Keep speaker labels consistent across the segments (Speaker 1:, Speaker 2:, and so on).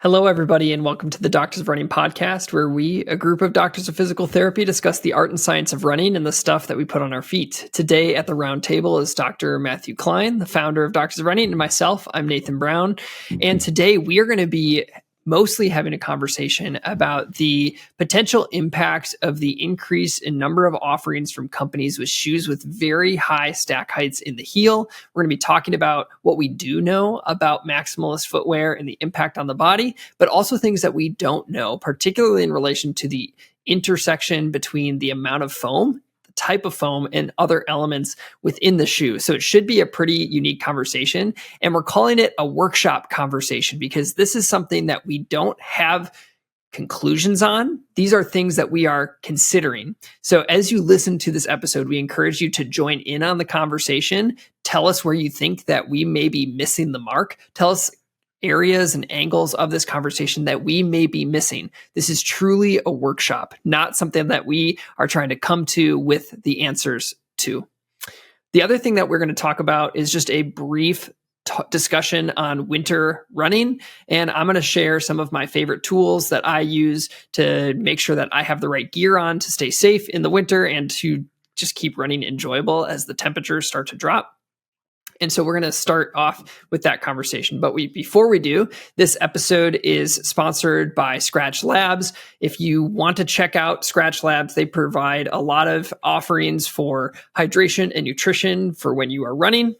Speaker 1: Hello, everybody, and welcome to the Doctors of Running podcast, where we, a group of doctors of physical therapy, discuss the art and science of running and the stuff that we put on our feet. Today at the round table is Dr. Matthew Klein, the founder of Doctors of Running, and myself, I'm Nathan Brown. And today we are going to be mostly having a conversation about the potential impact of the increase in number of offerings from companies with shoes with very high stack heights in the heel. We're going to be talking about what we do know about maximalist footwear and the impact on the body, but also things that we don't know, particularly in relation to the intersection between the amount of foam, type of foam, and other elements within the shoe. So it should be a pretty unique conversation. And we're calling it a workshop conversation because this is something that we don't have conclusions on. These are things that we are considering. So as you listen to this episode, we encourage you to join in on the conversation. Tell us where you think that we may be missing the mark. Tell us areas and angles of this conversation that we may be missing. This is truly a workshop, not something that we are trying to come to with the answers to. The other thing that we're going to talk about is just a brief discussion on winter running. And I'm going to share some of my favorite tools that I use to make sure that I have the right gear on to stay safe in the winter and to just keep running enjoyable as the temperatures start to drop. And so we're going to start off with that conversation. But before we do, this episode is sponsored by Scratch Labs. If you want to check out Scratch Labs, they provide a lot of offerings for hydration and nutrition for when you are running.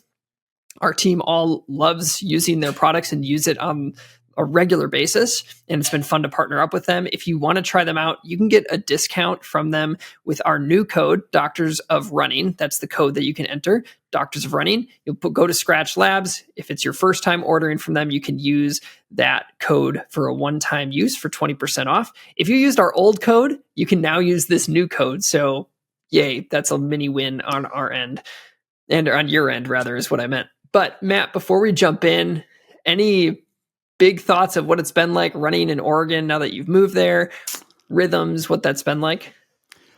Speaker 1: Our team all loves using their products and use it on a regular basis, and it's been fun to partner up with them. If you want to try them out, you can get a discount from them with our new code, Doctors of Running. That's the code that you can enter, Doctors of Running. You'll go to Scratch Labs. If it's your first time ordering from them, you can use that code for a one-time use for 20% off. If you used our old code, you can now use this new code. So yay, that's a mini win on our end, and on your end rather is what I meant. But Matt, before we jump in, any big thoughts of what it's been like running in Oregon now that you've moved there, rhythms, what that's been like?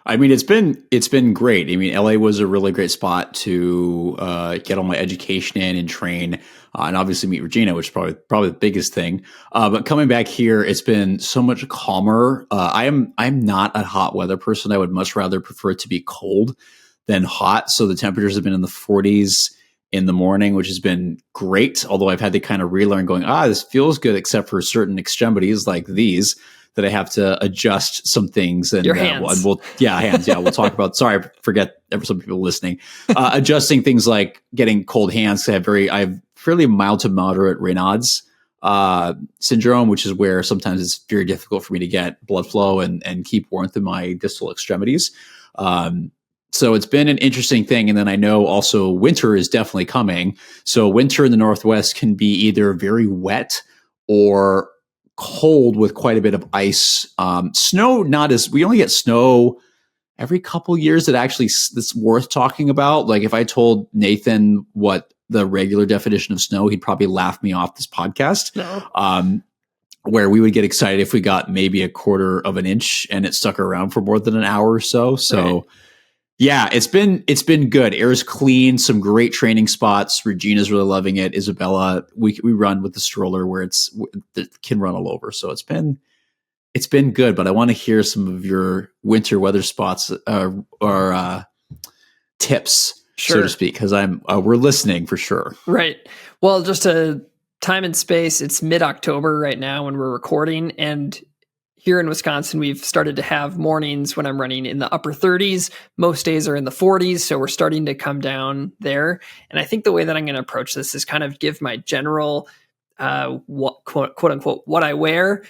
Speaker 2: I mean, it's been great. I mean, LA was a really great spot to get all my education in and train, and obviously meet Regina, which is probably the biggest thing. But coming back here, it's been so much calmer. I'm not a hot weather person. I would much rather prefer it to be cold than hot. So the temperatures have been in the 40s in the morning, which has been great. Although I've had to kind of relearn going, this feels good, except for certain extremities like these that I have to adjust some things. And
Speaker 1: your hands.
Speaker 2: Hands. Yeah. We'll talk about, sorry, I forget for some people listening, adjusting things like getting cold hands. I have fairly mild to moderate Raynaud's syndrome, which is where sometimes it's very difficult for me to get blood flow and keep warmth in my distal extremities. So it's been an interesting thing. And then I know also winter is definitely coming. So winter in the Northwest can be either very wet or cold with quite a bit of ice. Snow, we only get snow every couple years that's worth talking about. Like if I told Nathan what the regular definition of snow, he'd probably laugh me off this podcast.
Speaker 1: No.
Speaker 2: Where we would get excited if we got maybe a quarter of an inch and it stuck around for more than an hour or so. So right. Yeah, it's been good. Air's clean, some great training spots. Regina's really loving it. Isabella, we run with the stroller where it can run all over. So it's been good. But I want to hear some of your winter weather spots or tips,
Speaker 1: sure,
Speaker 2: so to speak, because we're listening for sure.
Speaker 1: Right. Well, just a time and space. It's mid-October right now when we're recording, and here in Wisconsin, we've started to have mornings when I'm running in the upper 30s. Most days are in the 40s, so we're starting to come down there. And I think the way that I'm going to approach this is kind of give my general, quote unquote, what I wear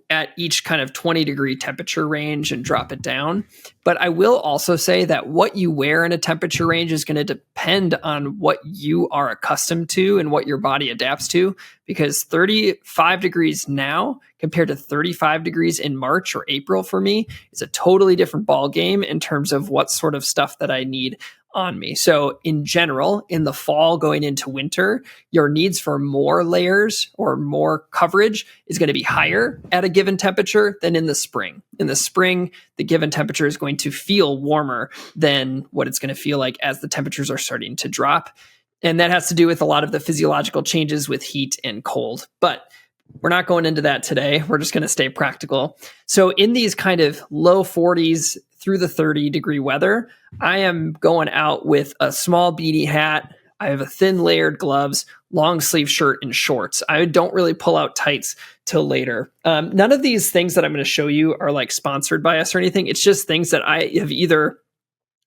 Speaker 1: at each kind of 20-degree temperature range and drop it down. But I will also say that what you wear in a temperature range is going to depend on what you are accustomed to and what your body adapts to, because 35 degrees now compared to 35 degrees in March or April for me is a totally different ball game in terms of what sort of stuff that I need on me. So in general, in the fall going into winter, your needs for more layers or more coverage is going to be higher at a given temperature than in the spring. In the spring, the given temperature is going to feel warmer than what it's going to feel like as the temperatures are starting to drop. And that has to do with a lot of the physiological changes with heat and cold. But we're not going into that today. We're just going to stay practical. So in these kind of low 40s through the 30-degree weather, I am going out with a small beanie hat. I have a thin layered gloves, long sleeve shirt, and shorts. I don't really pull out tights till later. None of these things that I'm going to show you are like sponsored by us or anything. It's just things that I have either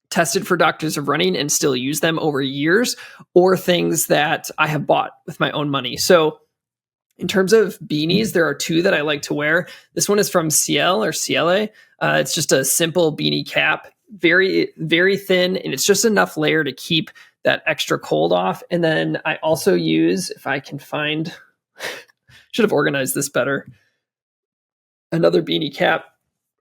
Speaker 1: tested for Doctors of Running and still use them over years, or things that I have bought with my own money. So in terms of beanies, there are two that I like to wear. This one is from Ciel or Ciele. It's just a simple beanie cap, very, very thin, and it's just enough layer to keep that extra cold off. And then I also use, if I can find, should have organized this better, another beanie cap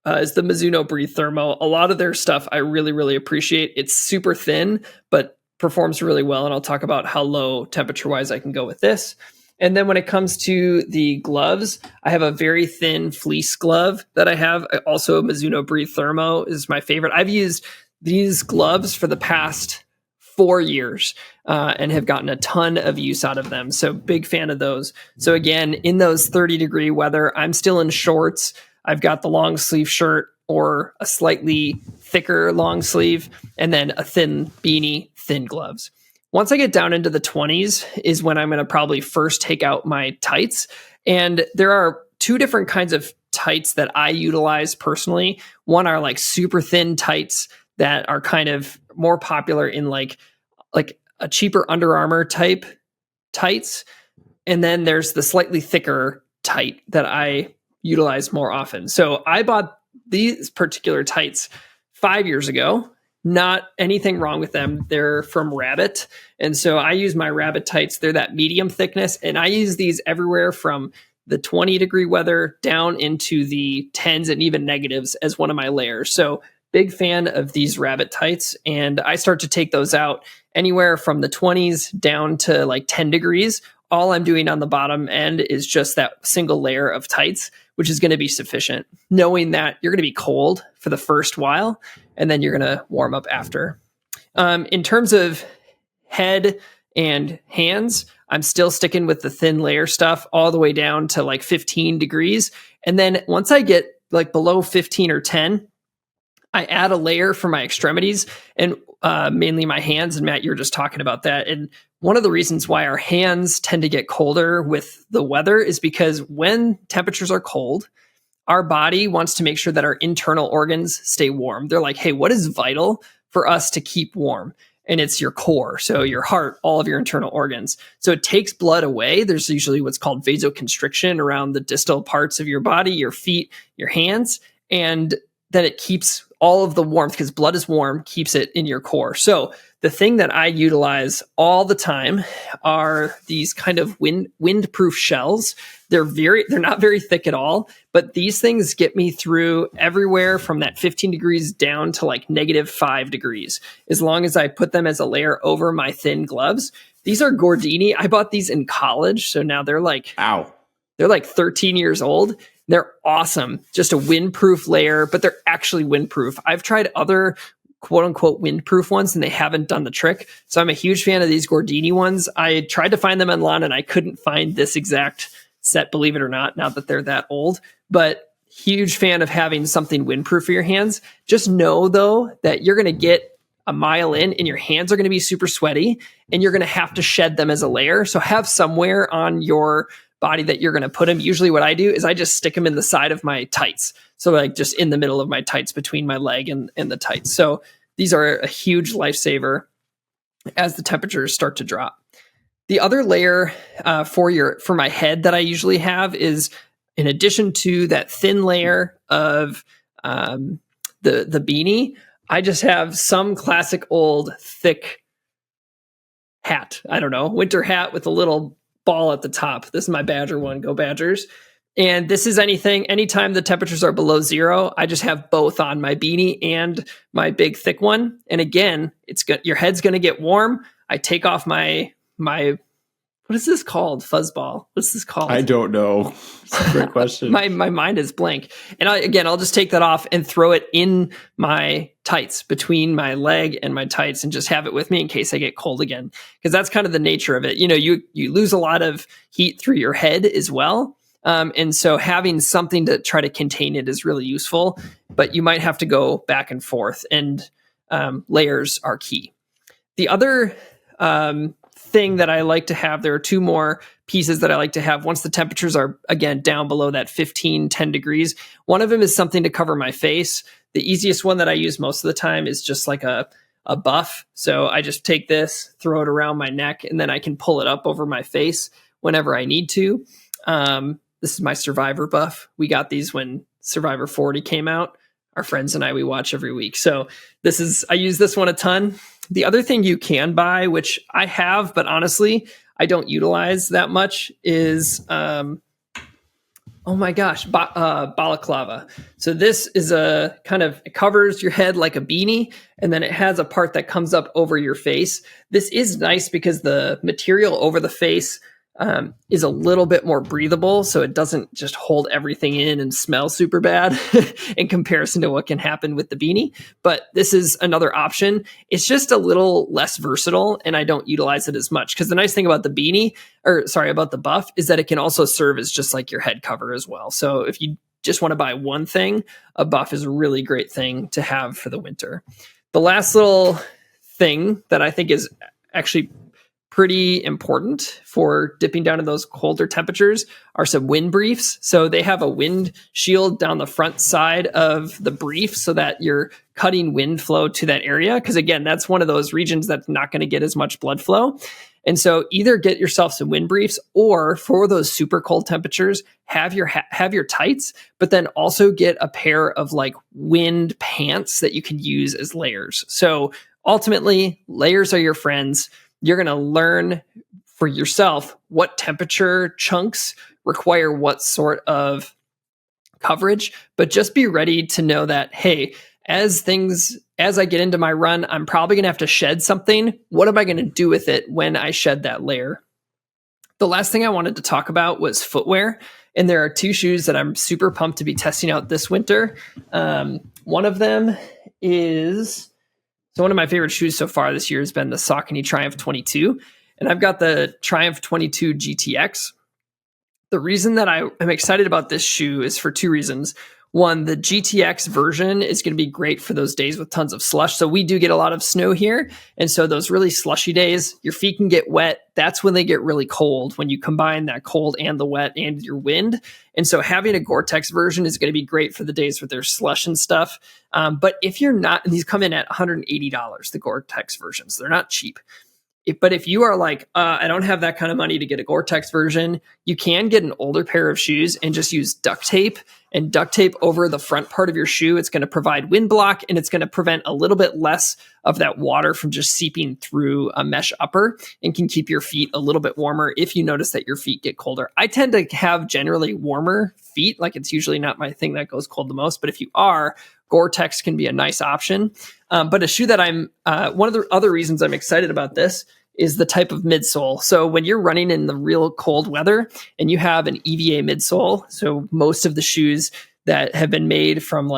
Speaker 1: is the Mizuno Breathe Thermo. A lot of their stuff I really, really appreciate. It's super thin, but performs really well. And I'll talk about how low temperature-wise I can go with this. And then when it comes to the gloves, I have a very thin fleece glove that I have. Also, Mizuno Breathe Thermo is my favorite. I've used these gloves for the past 4 years and have gotten a ton of use out of them. So big fan of those. So again, in those 30-degree weather, I'm still in shorts. I've got the long sleeve shirt or a slightly thicker long sleeve, and then a thin beanie, thin gloves. Once I get down into the 20s is when I'm going to probably first take out my tights. And there are two different kinds of tights that I utilize personally. One are like super thin tights that are kind of more popular in like a cheaper Under Armour type tights. And then there's the slightly thicker tight that I utilize more often. So I bought these particular tights 5 years ago. Not anything wrong with them. They're from Rabbit. And so I use my Rabbit tights. They're that medium thickness. And I use these everywhere from the 20-degree weather down into the 10s and even negatives as one of my layers. So big fan of these Rabbit tights. And I start to take those out anywhere from the 20s down to like 10 degrees. All I'm doing on the bottom end is just that single layer of tights, which is going to be sufficient, knowing that you're going to be cold for the first while, and then you're going to warm up after. In terms of head and hands, I'm still sticking with the thin layer stuff all the way down to like 15 degrees. And then once I get like below 15 or 10, I add a layer for my extremities and mainly my hands. And Matt, you were just talking about that. And one of the reasons why our hands tend to get colder with the weather is because when temperatures are cold, our body wants to make sure that our internal organs stay warm. They're like, hey, what is vital for us to keep warm? And it's your core. So your heart, all of your internal organs. So it takes blood away. There's usually what's called vasoconstriction around the distal parts of your body, your feet, your hands. And then it keeps all of the warmth, because blood is warm, keeps it in your core. So the thing that I utilize all the time are these kind of windproof shells. They're not very thick at all, but these things get me through everywhere from that 15 degrees down to like -5 degrees, as long as I put them as a layer over my thin gloves. These are Gordini. I bought these in college, so now they're like, they're like 13 years old. They're awesome. Just a windproof layer, but they're actually windproof. I've tried other quote unquote windproof ones and they haven't done the trick. So I'm a huge fan of these Gordini ones. I tried to find them online and I couldn't find this exact set, believe it or not, now that they're that old, but huge fan of having something windproof for your hands. Just know though, that you're going to get a mile in and your hands are going to be super sweaty and you're going to have to shed them as a layer. So have somewhere on your body that you're going to put them. Usually what I do is I just stick them in the side of my tights. So like just in the middle of my tights between my leg and the tights. So these are a huge lifesaver as the temperatures start to drop. The other layer for my head that I usually have is, in addition to that thin layer of the beanie, I just have some classic old thick hat. I don't know, winter hat with a little ball at the top. This is my Badger one. Go Badgers. And this is anytime the temperatures are below 0, I just have both on, my beanie and my big thick one. And again, your head's going to get warm. I take off my what is this called? Fuzzball. What's this called?
Speaker 2: I don't know. It's a great question.
Speaker 1: my mind is blank. And I'll just take that off and throw it in my tights, between my leg and my tights, and just have it with me in case I get cold again. Because that's kind of the nature of it. You know, you lose a lot of heat through your head as well. And so having something to try to contain it is really useful, but you might have to go back and forth, and layers are key. The other thing that I like to have, there are two more pieces that I like to have once the temperatures are, again, down below that 10 degrees. One of them is something to cover my face. The easiest one that I use most of the time is just like a buff. So I just take this, throw it around my neck, and then I can pull it up over my face whenever I need to. This is my Survivor buff. We got these when Survivor 40 came out. Our friends and I, we watch every week. So I use this one a ton. The other thing you can buy, which I have, but honestly, I don't utilize that much, is, balaclava. So this is it covers your head like a beanie, and then it has a part that comes up over your face. This is nice because the material over the face is a little bit more breathable, so it doesn't just hold everything in and smell super bad in comparison to what can happen with the beanie. But this is another option. It's just a little less versatile, and I don't utilize it as much, because the nice thing about about the buff, is that it can also serve as just like your head cover as well. So if you just want to buy one thing, a buff is a really great thing to have for the winter. The last little thing that I think is actually pretty important for dipping down to those colder temperatures are some wind briefs. So they have a wind shield down the front side of the brief so that you're cutting wind flow to that area. Because again, that's one of those regions that's not going to get as much blood flow. And so either get yourself some wind briefs, or for those super cold temperatures, have your tights, but then also get a pair of like wind pants that you can use as layers. So ultimately, layers are your friends. You're going to learn for yourself what temperature chunks require what sort of coverage, but just be ready to know that, hey, as I get into my run, I'm probably going to have to shed something. What am I going to do with it when I shed that layer? The last thing I wanted to talk about was footwear. And there are two shoes that I'm super pumped to be testing out this winter. One of them is... So one of my favorite shoes so far this year has been the Saucony Triumph 22, and I've got the Triumph 22 GTX. The reason that I am excited about this shoe is for two reasons. One, the GTX version is going to be great for those days with tons of slush. So we do get a lot of snow here. And so those really slushy days, your feet can get wet. That's when they get really cold, when you combine that cold and the wet and your wind. And so having a Gore-Tex version is going to be great for the days where there's slush and stuff. But if you're not, and these come in at $180, the Gore-Tex versions, they're not cheap. But if you are like, I don't have that kind of money to get a Gore-Tex version, you can get an older pair of shoes and just use duct tape over the front part of your shoe. It's going to provide wind block, and it's going to prevent a little bit less of that water from just seeping through a mesh upper, and can keep your feet a little bit warmer if you notice that your feet get colder. I tend to have generally warmer feet. Like, it's usually not my thing that goes cold the most, but if you are, Gore-Tex can be a nice option. But a shoe that one of the other reasons I'm excited about this is the type of midsole. So when you're running in the real cold weather and you have an EVA midsole, so most of the shoes that have been made from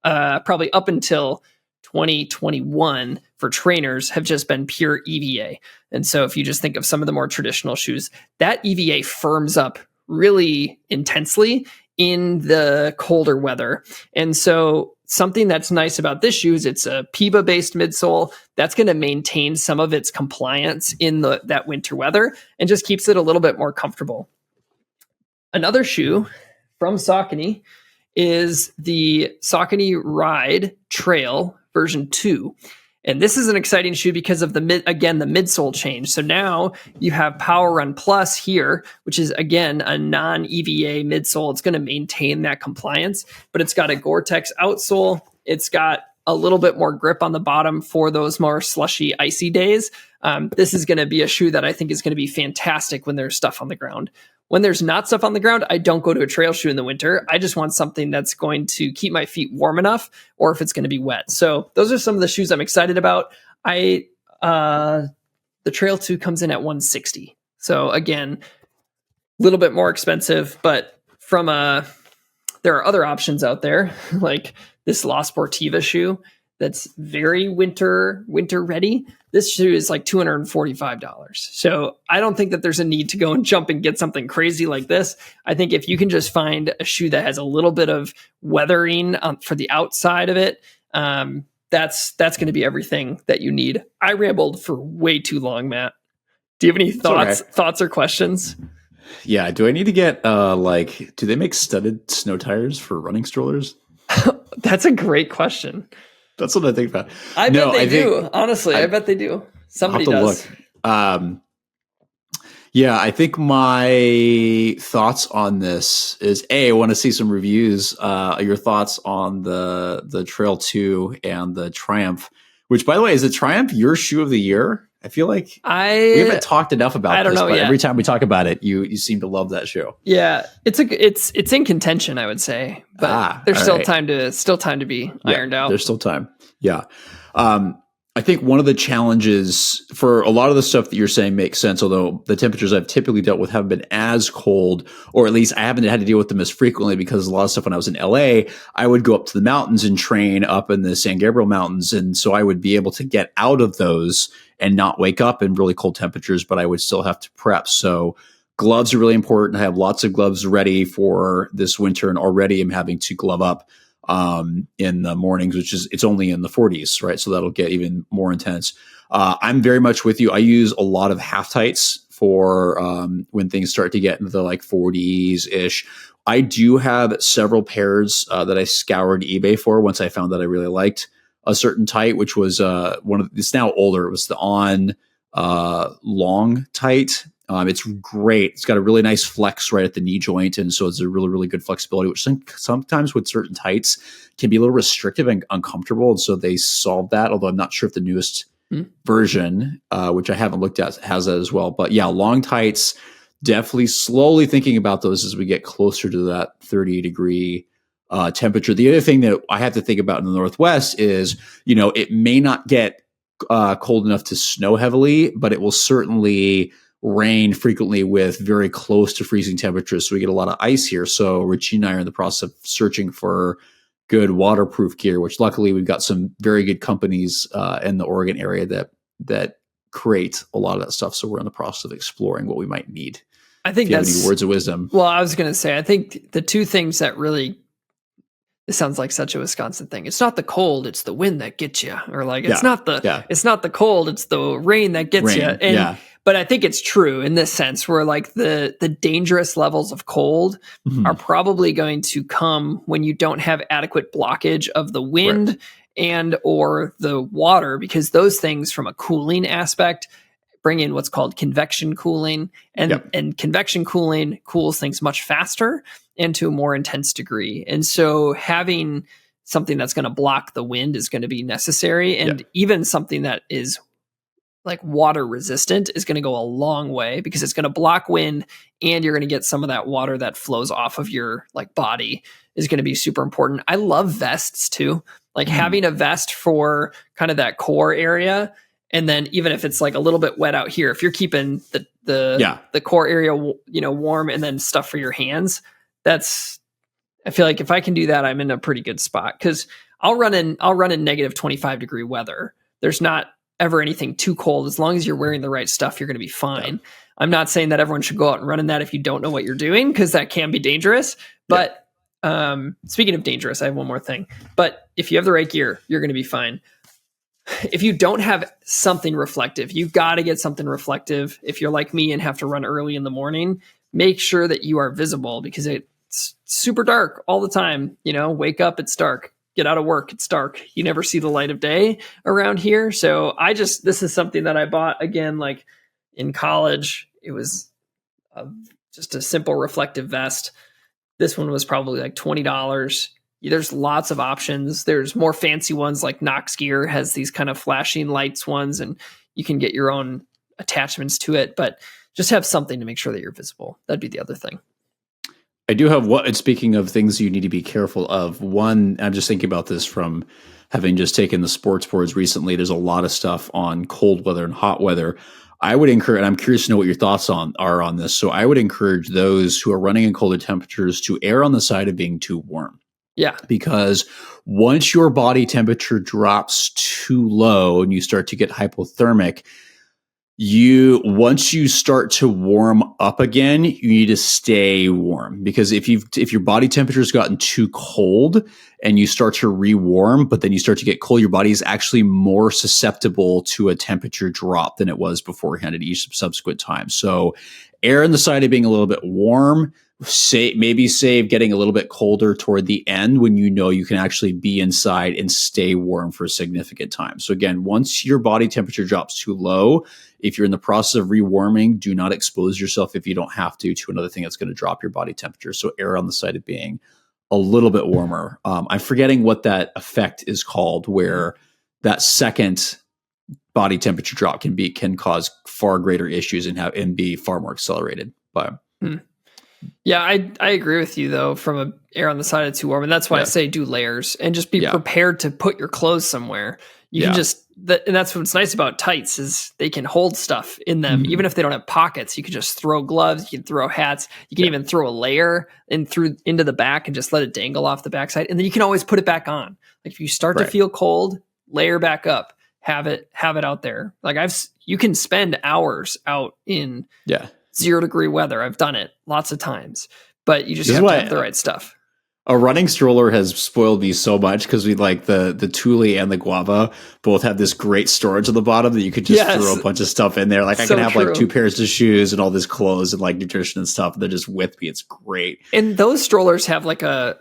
Speaker 1: probably up until 2021 for trainers have just been pure EVA. And so if you just think of some of the more traditional shoes, that EVA firms up really intensely in the colder weather. And so something that's nice about this shoe is it's a PIBA-based midsole that's going to maintain some of its compliance in that winter weather and just keeps it a little bit more comfortable. Another shoe from Saucony is the Saucony Ride Trail version 2. And this is an exciting shoe because of the midsole change. So now you have Power Run Plus here, which is, again, a non-EVA midsole. It's going to maintain that compliance, but it's got a Gore-Tex outsole. It's got a little bit more grip on the bottom for those more slushy, icy days. This is going to be a shoe that I think is going to be fantastic when there's stuff on the ground. When there's not stuff on the ground, I don't go to a trail shoe in the winter. I just want something that's going to keep my feet warm enough, or if it's going to be wet. So those are some of the shoes I'm excited about. The Trail 2 comes in at $160. So again, a little bit more expensive, but there are other options out there, like this La Sportiva shoe. that's very winter ready, this shoe is like $245. So I don't think that there's a need to go and jump and get something crazy like this. I think if you can just find a shoe that has a little bit of weathering for the outside of it, that's going to be everything that you need. I rambled for way too long, Matt. Do you have any thoughts or questions?
Speaker 2: Yeah. Do I need to get do they make studded snow tires for running strollers?
Speaker 1: That's a great question.
Speaker 2: That's what I think about.
Speaker 1: I bet they do. Honestly, I bet they do. Somebody does.
Speaker 2: Look. Yeah, I think my thoughts on this is I want to see some reviews. Your thoughts on the Trail 2 and the Triumph, which, by the way, is the Triumph your shoe of the year? I feel like we haven't talked enough about this, but every time we talk about it, you seem to love that shoe.
Speaker 1: Yeah, it's in contention, I would say, but there's still time to be ironed out.
Speaker 2: There's still time. Yeah. I think one of the challenges for a lot of the stuff that you're saying makes sense, although the temperatures I've typically dealt with haven't been as cold, or at least I haven't had to deal with them as frequently, because a lot of stuff when I was in LA, I would go up to the mountains and train up in the San Gabriel Mountains. And so I would be able to get out of those and not wake up in really cold temperatures, but I would still have to prep. So gloves are really important. I have lots of gloves ready for this winter, and already I'm having to glove up in the mornings, it's only in the 40s, right? So that'll get even more intense. I'm very much with you. I use a lot of half tights for when things start to get into the like 40s ish. I do have several pairs that I scoured eBay for once I found that I really liked a certain tight, which was it's now older. It was the On long tight. It's great. It's got a really nice flex right at the knee joint. And so it's a really, really good flexibility, which sometimes with certain tights can be a little restrictive and uncomfortable. And so they solved that, although I'm not sure if the newest version, which I haven't looked at, has that as well. But yeah, long tights, definitely slowly thinking about those as we get closer to that 30-degree temperature. The other thing that I have to think about in the Northwest is, it may not get cold enough to snow heavily, but it will certainly rain frequently with very close to freezing temperatures. So we get a lot of ice here. So Regina and I are in the process of searching for good waterproof gear, which luckily we've got some very good companies in the Oregon area that create a lot of that stuff. So we're in the process of exploring what we might need.
Speaker 1: I think
Speaker 2: that's any words of wisdom.
Speaker 1: Well, I was going to say, I think the two things that really, it sounds like such a Wisconsin thing. It's not the cold, it's the wind that gets you, or like it's not the cold, it's the rain that gets you. And but I think it's true in this sense, where like the dangerous levels of cold are probably going to come when you don't have adequate blockage of the wind and or the water, because those things from a cooling aspect bring in what's called convection cooling, and convection cooling cools things much faster and to a more intense degree. And so having something that's going to block the wind is going to be necessary. And even something that is like water resistant is going to go a long way, because it's going to block wind and you're going to get some of that water that flows off of your like body is going to be super important. I love vests too. Like having a vest for kind of that core area. And then even if it's like a little bit wet out here, if you're keeping the core area, warm, and then stuff for your hands, I feel like if I can do that, I'm in a pretty good spot, because I'll run in negative 25-degree weather. There's not ever anything too cold. As long as you're wearing the right stuff, you're going to be fine. Yeah. I'm not saying that everyone should go out and run in that if you don't know what you're doing, because that can be dangerous. But speaking of dangerous, I have one more thing. But if you have the right gear, you're going to be fine. If you don't have something reflective, you've got to get something reflective. If you're like me and have to run early in the morning, make sure that you are visible, because it's super dark all the time. Wake up, it's dark. Get out of work, it's dark. You never see the light of day around here. So this is something that I bought again, like in college. It was just a simple reflective vest. This one was probably like $20. There's lots of options. There's more fancy ones, like Knox Gear has these kind of flashing lights ones, and you can get your own attachments to it, but just have something to make sure that you're visible. That'd be the other thing.
Speaker 2: I do have one. Speaking of things you need to be careful of, one, I'm just thinking about this from having just taken the sports boards recently. There's a lot of stuff on cold weather and hot weather. I would encourage, and I'm curious to know what your thoughts are on this. So I would encourage those who are running in colder temperatures to err on the side of being too warm.
Speaker 1: Yeah.
Speaker 2: Because once your body temperature drops too low and you start to get hypothermic, once you start to warm up again, you need to stay warm, because if your body temperature has gotten too cold and you start to rewarm, but then you start to get cold, your body is actually more susceptible to a temperature drop than it was beforehand at each subsequent time. So err on the side of being a little bit warm. Maybe save getting a little bit colder toward the end when you know you can actually be inside and stay warm for a significant time. So again, once your body temperature drops too low, if you're in the process of rewarming, do not expose yourself, if you don't have to another thing that's going to drop your body temperature. So err on the side of being a little bit warmer. I'm forgetting what that effect is called, where that second body temperature drop can cause far greater issues and be far more accelerated. But
Speaker 1: yeah, I agree with you, though, from a air on the side of too warm. And that's why I say do layers and just be prepared to put your clothes somewhere. You can and that's what's nice about tights, is they can hold stuff in them. Even if they don't have pockets, you can just throw gloves, you can throw hats, you can even throw a layer into the back and just let it dangle off the backside. And then you can always put it back on. Like if you start to feel cold, layer back up, have it out there. Like you can spend hours out in 0-degree weather. I've done it lots of times, but you just have to have the right stuff.
Speaker 2: A running stroller has spoiled me so much, because we like the Thule and the Guava both have this great storage on the bottom that you could just throw a bunch of stuff in there. Like I can have like 2 pairs of shoes and all this clothes and like nutrition and stuff. And they're just with me. It's great.
Speaker 1: And those strollers have like a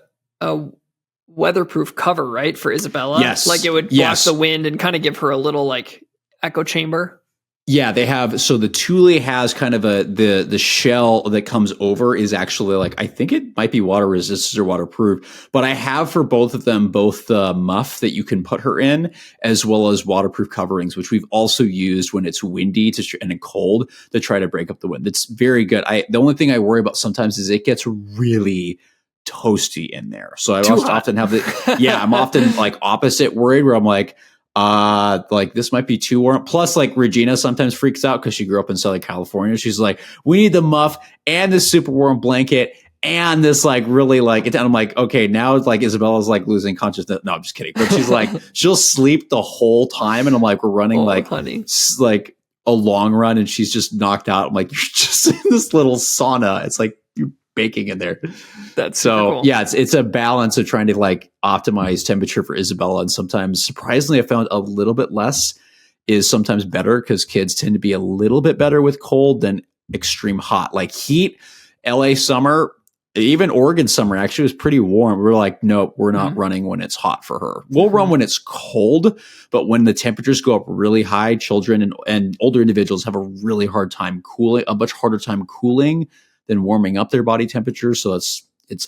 Speaker 1: weatherproof cover, right? For Isabella.
Speaker 2: Yes.
Speaker 1: Like it would block the wind and kind of give her a little like echo chamber.
Speaker 2: Yeah, they have. So the Thule has kind of the shell that comes over is actually like, I think it might be water resistant or waterproof, but I have for both of them, both the muff that you can put her in, as well as waterproof coverings, which we've also used when it's windy and cold to try to break up the wind. It's very good. The only thing I worry about sometimes is it gets really toasty in there. So I often have I'm often like opposite worried, where I'm like this might be too warm. Plus, like Regina sometimes freaks out because she grew up in Southern California. She's like, we need the muff and this super warm blanket and this like really like it. And I'm like, okay, now it's like Isabella's like losing consciousness. No, I'm just kidding. But she's like, she'll sleep the whole time. And I'm like, we're running like a long run and she's just knocked out. I'm like, you're just in this little sauna. It's like you're baking in there.
Speaker 1: That's so cool.
Speaker 2: Yeah, it's a balance of trying to like optimize temperature for Isabella. And sometimes, surprisingly, I found a little bit less is sometimes better, because kids tend to be a little bit better with cold than extreme hot. Like heat, LA summer, even Oregon summer actually was pretty warm. We're like, no, we're not running when it's hot for her. We'll run when it's cold, but when the temperatures go up really high, children and older individuals have a really hard time cooling, a much harder time cooling than warming up their body temperature. So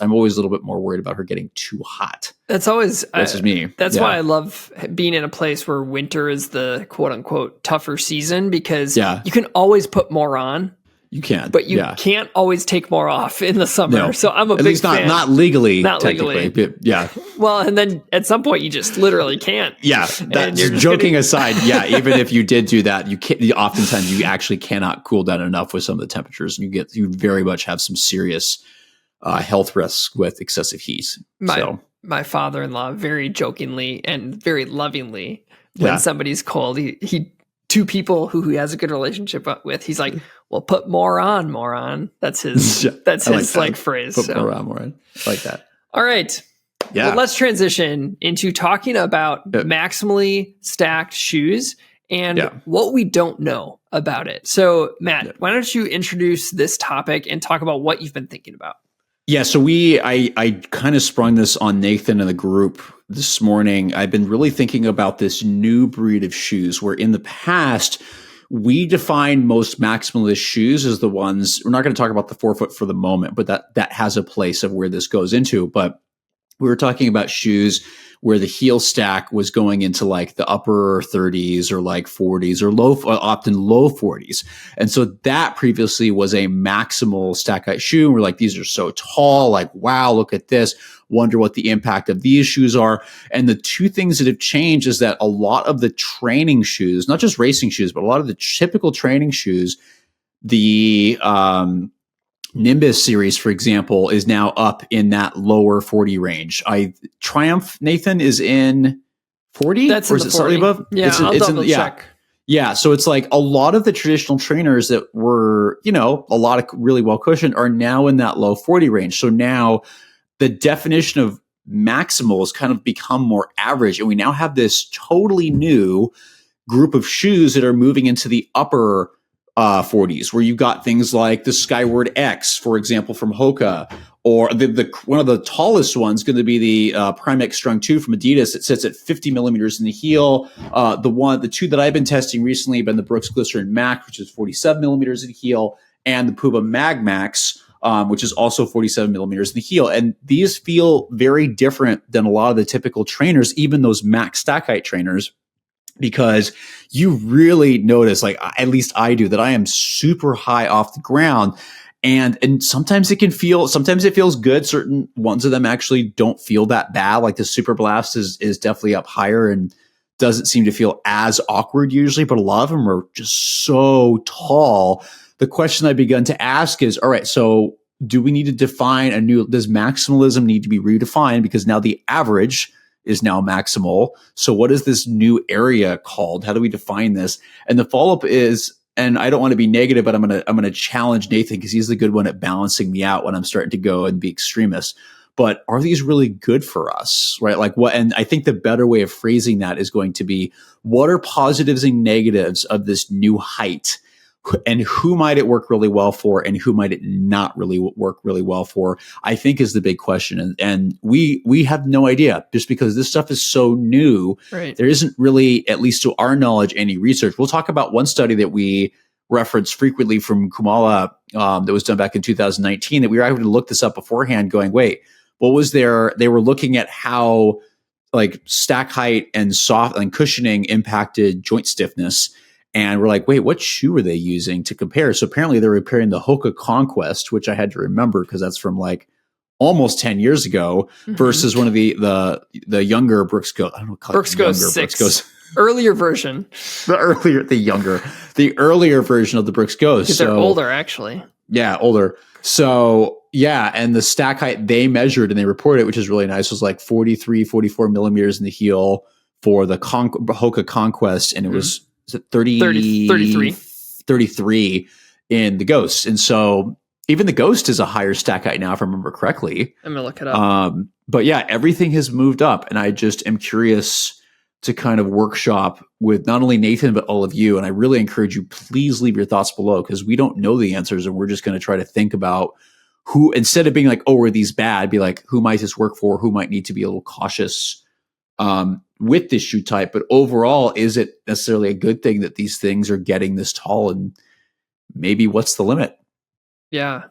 Speaker 2: I'm always a little bit more worried about her getting too hot.
Speaker 1: That's
Speaker 2: just me.
Speaker 1: That's why I love being in a place where winter is the quote unquote tougher season, because you can always put more on.
Speaker 2: You can,
Speaker 1: but you can't always take more off in the summer. No. So I'm a big fan.
Speaker 2: Not legally, technically. Yeah.
Speaker 1: Well, and then at some point you just literally can't.
Speaker 2: Yeah. That's joking aside. Yeah. Even if you did do that, oftentimes you actually cannot cool down enough with some of the temperatures, and you very much have some serious health risks with excessive heat.
Speaker 1: My father-in-law very jokingly and very lovingly, when somebody's cold, he two people who he has a good relationship with, he's like, well, put more on. That's his phrase.
Speaker 2: Put more on. I like that.
Speaker 1: All right. Yeah. Well, let's transition into talking about maximally stacked shoes and what we don't know about it. So Matt, why don't you introduce this topic and talk about what you've been thinking about?
Speaker 2: Yeah, so I kind of sprung this on Nathan and the group this morning. I've been really thinking about this new breed of shoes, where in the past we defined most maximalist shoes as the ones, we're not going to talk about the forefoot for the moment, but that has a place of where this goes into. But we were talking about shoes where the heel stack was going into like the upper 30s or like 40s or often low 40s. And so that previously was a maximal stack height shoe. And we're like, these are so tall. Like, wow, look at this. Wonder what the impact of these shoes are. And the two things that have changed is that a lot of the training shoes, not just racing shoes, but a lot of the typical training shoes, the Nimbus series, for example, is now up in that lower 40 range. Triumph, Nathan, is in 40?
Speaker 1: That's
Speaker 2: or
Speaker 1: in
Speaker 2: is
Speaker 1: the
Speaker 2: it slightly
Speaker 1: 40.
Speaker 2: above?
Speaker 1: Yeah, I'll double check.
Speaker 2: Yeah. So it's like a lot of the traditional trainers that were, a lot of really well cushioned are now in that low 40 range. So now the definition of maximal has kind of become more average. And we now have this totally new group of shoes that are moving into the upper 40s, where you've got things like the Skyward X, for example, from Hoka, or the one of the tallest ones going to be the Primex Strung 2 from Adidas. It sits at 50 millimeters in the heel. The two that I've been testing recently have been the Brooks Glycerin Mac, which is 47 millimeters in the heel, and the Puma Mag Max, which is also 47 millimeters in the heel. And these feel very different than a lot of the typical trainers, even those max stack height trainers, because you really notice, like at least I do, that I am super high off the ground. And sometimes it feels good. Certain ones of them actually don't feel that bad. Like the Super Blast is definitely up higher and doesn't seem to feel as awkward usually, but a lot of them are just so tall. The question I've begun to ask is, all right, so do we need to define does maximalism need to be redefined? Because now the average is now maximal. So what is this new area called? How do we define this? And the follow-up is, and I don't want to be negative, but I'm gonna challenge Nathan because he's the good one at balancing me out when I'm starting to go and be extremist. But are these really good for us, right? Like what? And I think the better way of phrasing that is going to be, what are positives and negatives of this new height? And who might it work really well for, and who might it not really work really well for, I think is the big question. And we have no idea, just because this stuff is so new.
Speaker 1: Right.
Speaker 2: There isn't really, at least to our knowledge, any research. We'll talk about one study that we reference frequently from Kumala that was done back in 2019, that we were able to look this up beforehand going, wait, what was there? They were looking at how like stack height and soft and cushioning impacted joint stiffness. And we're like, wait, what shoe are they using to compare? So apparently they're comparing the Hoka Conquest, which I had to remember because that's from like almost 10 years ago, versus one of the younger Brooks Go. I don't know.
Speaker 1: Brooks Goes 6. Earlier version.
Speaker 2: The earlier version of the Brooks Goes.
Speaker 1: Because they're older, actually.
Speaker 2: Yeah, older. So yeah, and the stack height they measured and they reported, which is really nice, was like 43, 44 millimeters in the heel for the Hoka Conquest, and it was 33 in the Ghost. And so even the Ghost is a higher stack height now, if I remember correctly.
Speaker 1: I'm going to look it up.
Speaker 2: But yeah, everything has moved up. And I just am curious to kind of workshop with not only Nathan, but all of you. And I really encourage you, please leave your thoughts below, because we don't know the answers. And we're just going to try to think about who, instead of being like, oh, are these bad? Be like, who might this work for? Who might need to be a little cautious with this shoe type? But overall, is it necessarily a good thing that these things are getting this tall? And maybe what's the limit?
Speaker 1: Yeah.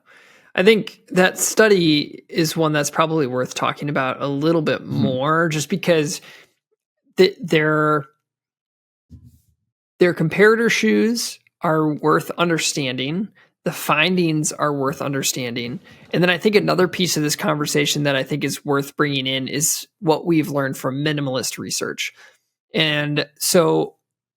Speaker 1: I think that study is one that's probably worth talking about a little bit more, just because their comparator shoes are worth understanding. The findings are worth understanding. And then I think another piece of this conversation that I think is worth bringing in is what we've learned from minimalist research. And so,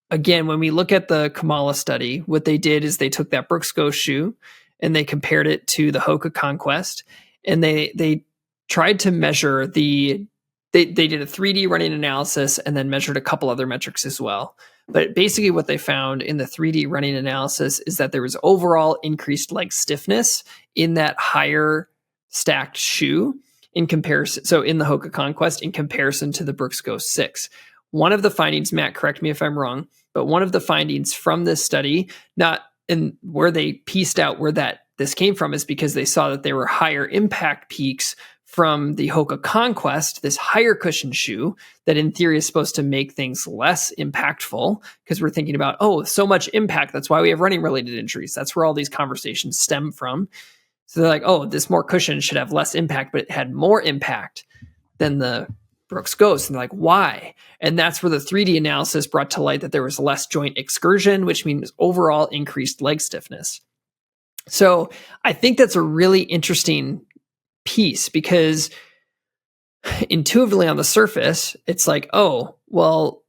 Speaker 1: again, when we look at the Kumala study, what they did is they took that Brooks Go shoe and they compared it to the Hoka Conquest. And they tried to measure they did a 3D running analysis and then measured a couple other metrics as well. But basically what they found in the 3D running analysis is that there was overall increased leg stiffness in that higher stacked shoe in comparison. So in the Hoka Conquest, in comparison to the Brooks Go 6. One of the findings, Matt, correct me if I'm wrong, but one of the findings from this study, not in where they pieced out where this came from, is because they saw that there were higher impact peaks from the Hoka Conquest, this higher cushion shoe that in theory is supposed to make things less impactful, because we're thinking about, oh, so much impact. That's why we have running related injuries. That's where all these conversations stem from. So they're like, oh, this more cushion should have less impact, but it had more impact than the Brooks Ghost. And they're like, why? And that's where the 3D analysis brought to light that there was less joint excursion, which means overall increased leg stiffness. So I think that's a really interesting piece, because intuitively on the surface, it's like, oh, well,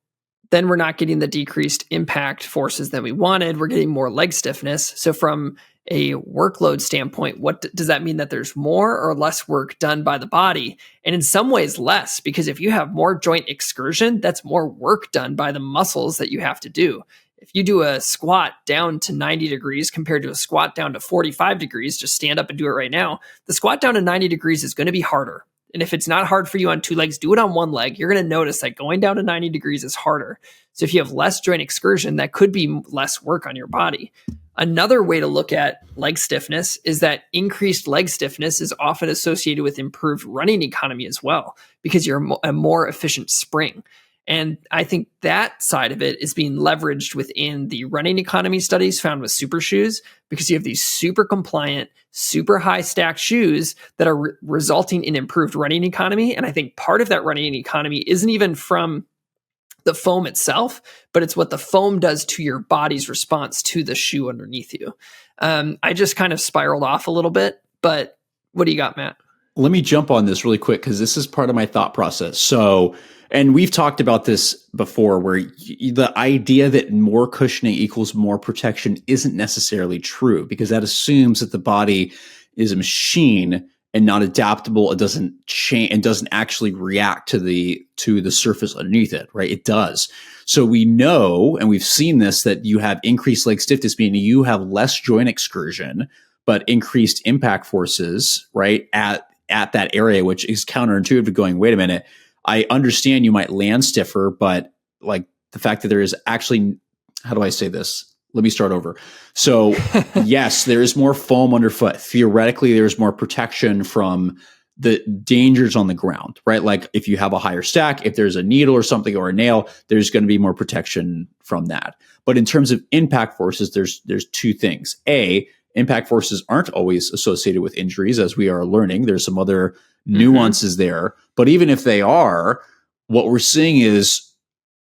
Speaker 1: then we're not getting the decreased impact forces that we wanted. We're getting more leg stiffness. So from a workload standpoint, what does that mean, that there's more or less work done by the body? And in some ways less, because if you have more joint excursion, that's more work done by the muscles that you have to do. If you do a squat down to 90 degrees compared to a squat down to 45 degrees, just stand up and do it right now. The squat down to 90 degrees is going to be harder. And if it's not hard for you on two legs, do it on one leg. You're going to notice that going down to 90 degrees is harder. So if you have less joint excursion, that could be less work on your body. Another way to look at leg stiffness is that increased leg stiffness is often associated with improved running economy as well, because you're a more efficient spring. And I think that side of it is being leveraged within the running economy studies found with super shoes, because you have these super compliant, super high stacked shoes that are resulting in improved running economy. And I think part of that running economy isn't even from the foam itself, but it's what the foam does to your body's response to the shoe underneath you. I just kind of spiraled off a little bit, but what do you got, Matt?
Speaker 2: Let me jump on this really quick, because this is part of my thought process. So, and we've talked about this before, where the idea that more cushioning equals more protection isn't necessarily true, because that assumes that the body is a machine and not adaptable. It doesn't change and doesn't actually react to the surface underneath it, right? It does. So we know, and we've seen this, that you have increased leg stiffness, meaning you have less joint excursion, but increased impact forces, right, at that area, which is counterintuitive to going, wait a minute, I understand you might land stiffer, but like the fact that there is actually, how do I say this? Let me start over. So yes, there is more foam underfoot. Theoretically, there's more protection from the dangers on the ground, right? Like if you have a higher stack, if there's a needle or something or a nail, there's going to be more protection from that. But in terms of impact forces, there's two things. A, impact forces aren't always associated with injuries, as we are learning. There's some other nuances there. But even if they are, what we're seeing is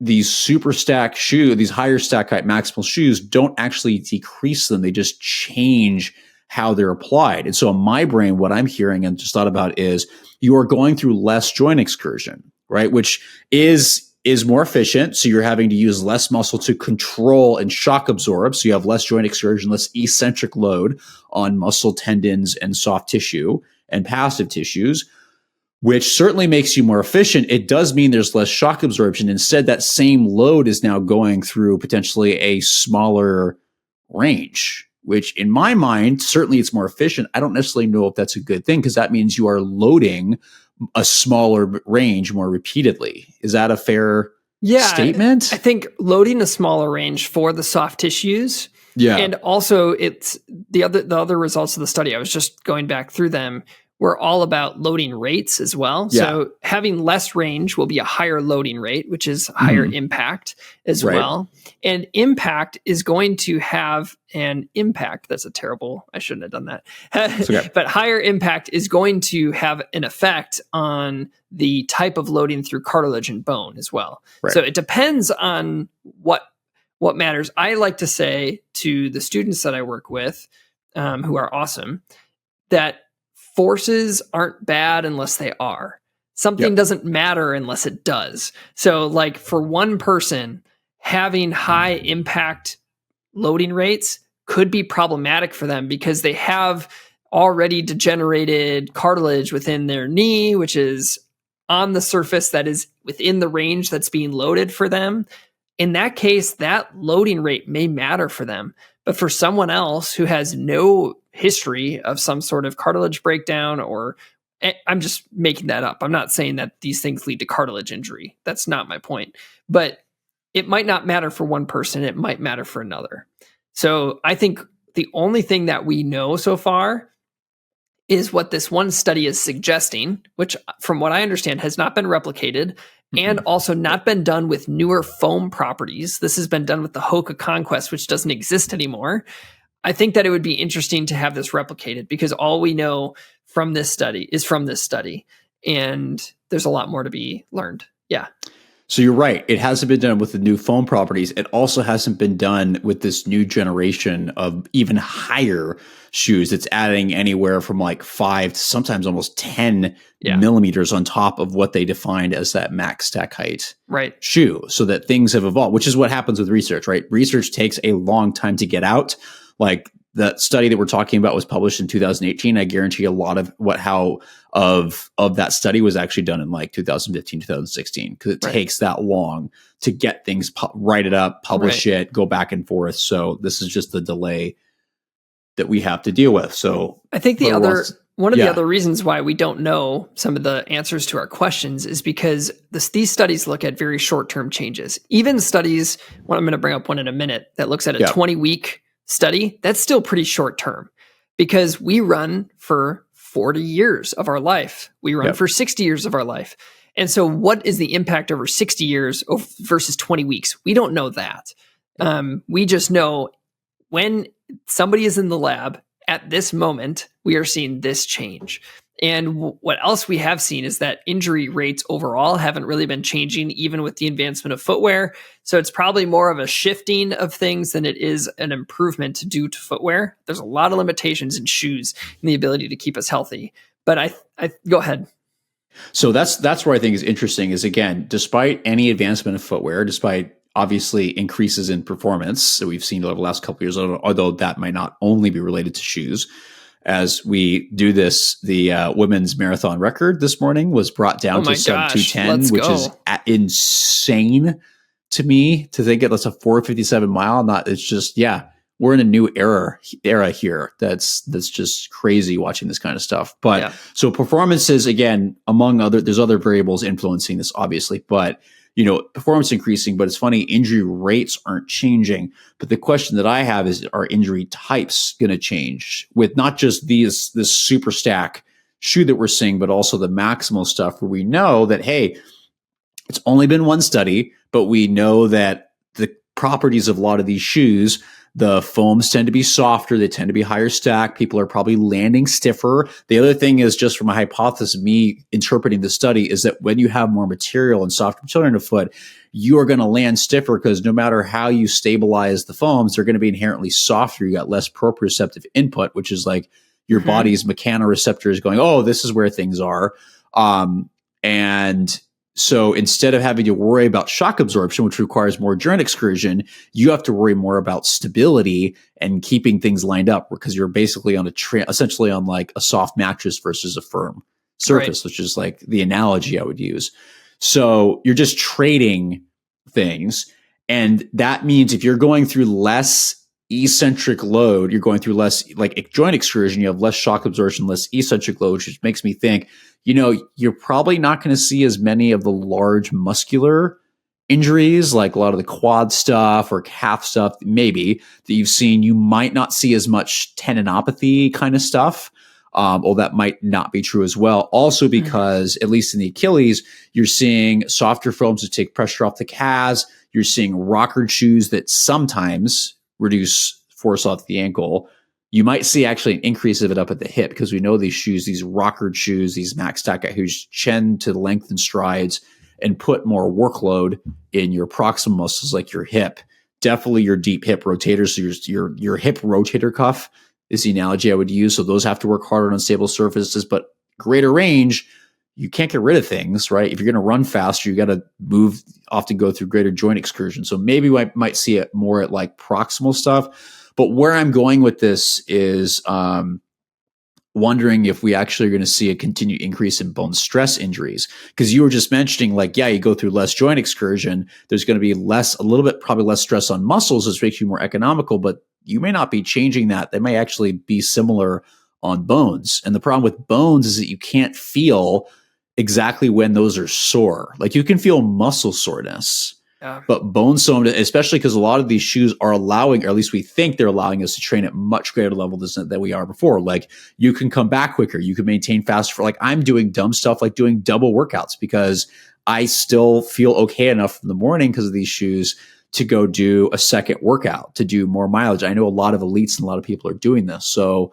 Speaker 2: these super stack shoe, these higher stack height maximal shoes don't actually decrease them. They just change how they're applied. And so in my brain, what I'm hearing and just thought about is you are going through less joint excursion, right? Which is more efficient. So you're having to use less muscle to control and shock absorb. So you have less joint excursion, less eccentric load on muscle, tendons, and soft tissue and passive tissues, which certainly makes you more efficient. It does mean there's less shock absorption. Instead, that same load is now going through potentially a smaller range, which in my mind, certainly it's more efficient. I don't necessarily know if that's a good thing, because that means you are loading a smaller range more repeatedly. Is that a fair statement?
Speaker 1: I think loading a smaller range for the soft tissues. Yeah. And also it's the other results of the study, I was just going back through them, were all about loading rates as well. Yeah. So having less range will be a higher loading rate, which is higher impact as well. And impact is going to have an impact. That's a terrible, I shouldn't have done that. Okay. But higher impact is going to have an effect on the type of loading through cartilage and bone as well. Right. So it depends on what matters. I like to say to the students that I work with, who are awesome, that forces aren't bad unless they are. Something doesn't matter unless it does. So like for one person, having high impact loading rates could be problematic for them because they have already degenerated cartilage within their knee, which is on the surface that is within the range that's being loaded for them. In that case, that loading rate may matter for them. But for someone else who has no history of some sort of cartilage breakdown, or I'm just making that up. I'm not saying that these things lead to cartilage injury. That's not my point. But it might not matter for one person. It might matter for another. So I think the only thing that we know so far is what this one study is suggesting, which from what I understand has not been replicated and also not been done with newer foam properties. This has been done with the Hoka Conquest, which doesn't exist anymore. I think that it would be interesting to have this replicated because all we know from this study is from this study. And there's a lot more to be learned. Yeah.
Speaker 2: So you're right. It hasn't been done with the new foam properties. It also hasn't been done with this new generation of even higher shoes. It's adding anywhere from like 5 to sometimes almost 10 millimeters on top of what they defined as that max stack height shoe. So that things have evolved, which is what happens with research, right? Research takes a long time to get out. Like that study that we're talking about was published in 2018. I guarantee a lot of of that study was actually done in like 2015, 2016, because it takes that long to get things, write it up, publish it, go back and forth. So this is just the delay that we have to deal with. So
Speaker 1: I think one of the other reasons why we don't know some of the answers to our questions is because these studies look at very short-term changes. Even studies, I'm going to bring up one in a minute, that looks at a 20-week study, that's still pretty short-term because we run for 40 years of our life. We run for 60 years of our life. And so what is the impact over 60 years versus 20 weeks? We don't know that. We just know when somebody is in the lab at this moment, we are seeing this change. And what else we have seen is that injury rates overall haven't really been changing, even with the advancement of footwear. So it's probably more of a shifting of things than it is an improvement due to footwear. There's a lot of limitations in shoes and the ability to keep us healthy. But I go ahead.
Speaker 2: So that's where I think is interesting is, again, despite any advancement of footwear, despite obviously increases in performance that we've seen over the last couple of years, although that might not only be related to shoes. As we do this, the women's marathon record this morning was brought down to sub 210, which is insane to me to think that's a 4:57 mile. It's just, we're in a new era here. That's just crazy watching this kind of stuff. But so performances, again, there's other variables influencing this, obviously, but performance increasing, but it's funny, injury rates aren't changing. But the question that I have is, are injury types going to change with not just this super stack shoe that we're seeing, but also the maximal stuff where we know that, hey, it's only been one study, but we know that the properties of a lot of these shoes, the foams tend to be softer. They tend to be higher stack. People are probably landing stiffer. The other thing is, just from a hypothesis, me interpreting the study, is that when you have more material and softer material in a foot, you are going to land stiffer because no matter how you stabilize the foams, they're going to be inherently softer. You got less proprioceptive input, which is like your body's mechanoreceptors going, oh, this is where things are. And so instead of having to worry about shock absorption, which requires more joint excursion, you have to worry more about stability and keeping things lined up, because you're basically on essentially on like a soft mattress versus a firm surface, which is like the analogy I would use. So you're just trading things. And that means if you're going through less eccentric load, you're going through less like joint excursion, you have less shock absorption, less eccentric load, which makes me think, you're probably not going to see as many of the large muscular injuries, like a lot of the quad stuff or calf stuff, maybe that you've seen. You might not see as much tendinopathy kind of stuff. Well, that might not be true as well. Also because, at least in the Achilles, you're seeing softer foams that take pressure off the calves. You're seeing rockered shoes that sometimes reduce force off the ankle. You might see actually an increase of it up at the hip, because we know these shoes, these rockered shoes, these max stack shoes tend to lengthen strides and put more workload in your proximal muscles, like your hip, definitely your deep hip rotators. So your hip rotator cuff is the analogy I would use. So those have to work harder on unstable surfaces, but greater range, you can't get rid of things, right? If you're going to run faster, you got to often go through greater joint excursion. So maybe I might see it more at like proximal stuff. But where I'm going with this is wondering if we actually are going to see a continued increase in bone stress injuries. Because you were just mentioning, you go through less joint excursion, there's going to be probably less stress on muscles, which makes you more economical, but you may not be changing that. They may actually be similar on bones. And the problem with bones is that you can't feel exactly when those are sore. Like you can feel muscle soreness. But bone soreness, especially because a lot of these shoes are allowing, or at least we think they're allowing us to train at much greater level than we are before. Like you can come back quicker, you can maintain faster. I'm doing dumb stuff like doing double workouts because I still feel okay enough in the morning because of these shoes to go do a second workout, to do more mileage. I know a lot of elites and a lot of people are doing this. So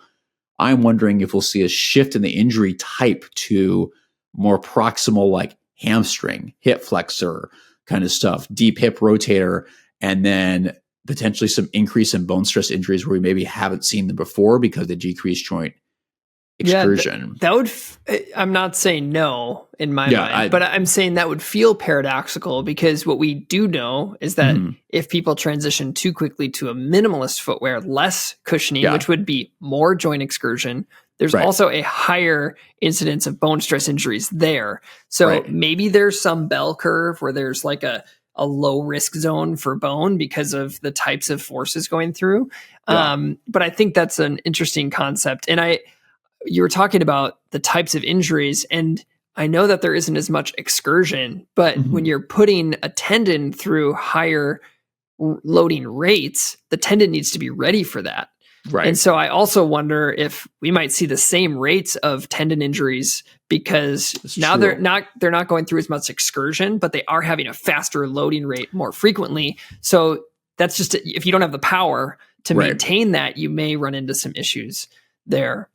Speaker 2: I'm wondering if we'll see a shift in the injury type to more proximal, like hamstring, hip flexor kind of stuff, deep hip rotator, and then potentially some increase in bone stress injuries where we maybe haven't seen them before because of the decreased joint excursion.
Speaker 1: I'm not saying no. in my mind. But I'm saying that would feel paradoxical because what we do know is that if people transition too quickly to a minimalist footwear, less cushioning, which would be more joint excursion, there's also a higher incidence of bone stress injuries there. So maybe there's some bell curve where there's like a low risk zone for bone because of the types of forces going through. But I think that's an interesting concept. And you were talking about the types of injuries, and I know that there isn't as much excursion, but when you're putting a tendon through higher loading rates, the tendon needs to be ready for that. Right. And so I also wonder if we might see the same rates of tendon injuries because now they're not going through as much excursion, but they are having a faster loading rate more frequently. So that's just, if you don't have the power to maintain that, you may run into some issues there.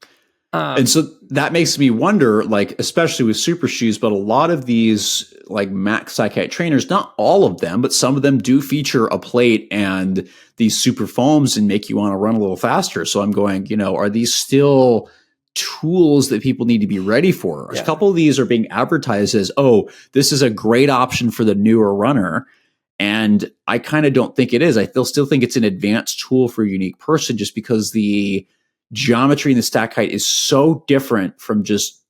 Speaker 2: And so that makes me wonder, like, especially with super shoes, but a lot of these like max psychiatric trainers, not all of them, but some of them do feature a plate and these super foams and make you want to run a little faster. So I'm going, are these still tools that people need to be ready for? A couple of these are being advertised as, oh, this is a great option for the newer runner. And I kind of don't think it is. I still think it's an advanced tool for a unique person just because the geometry and the stack height is so different from just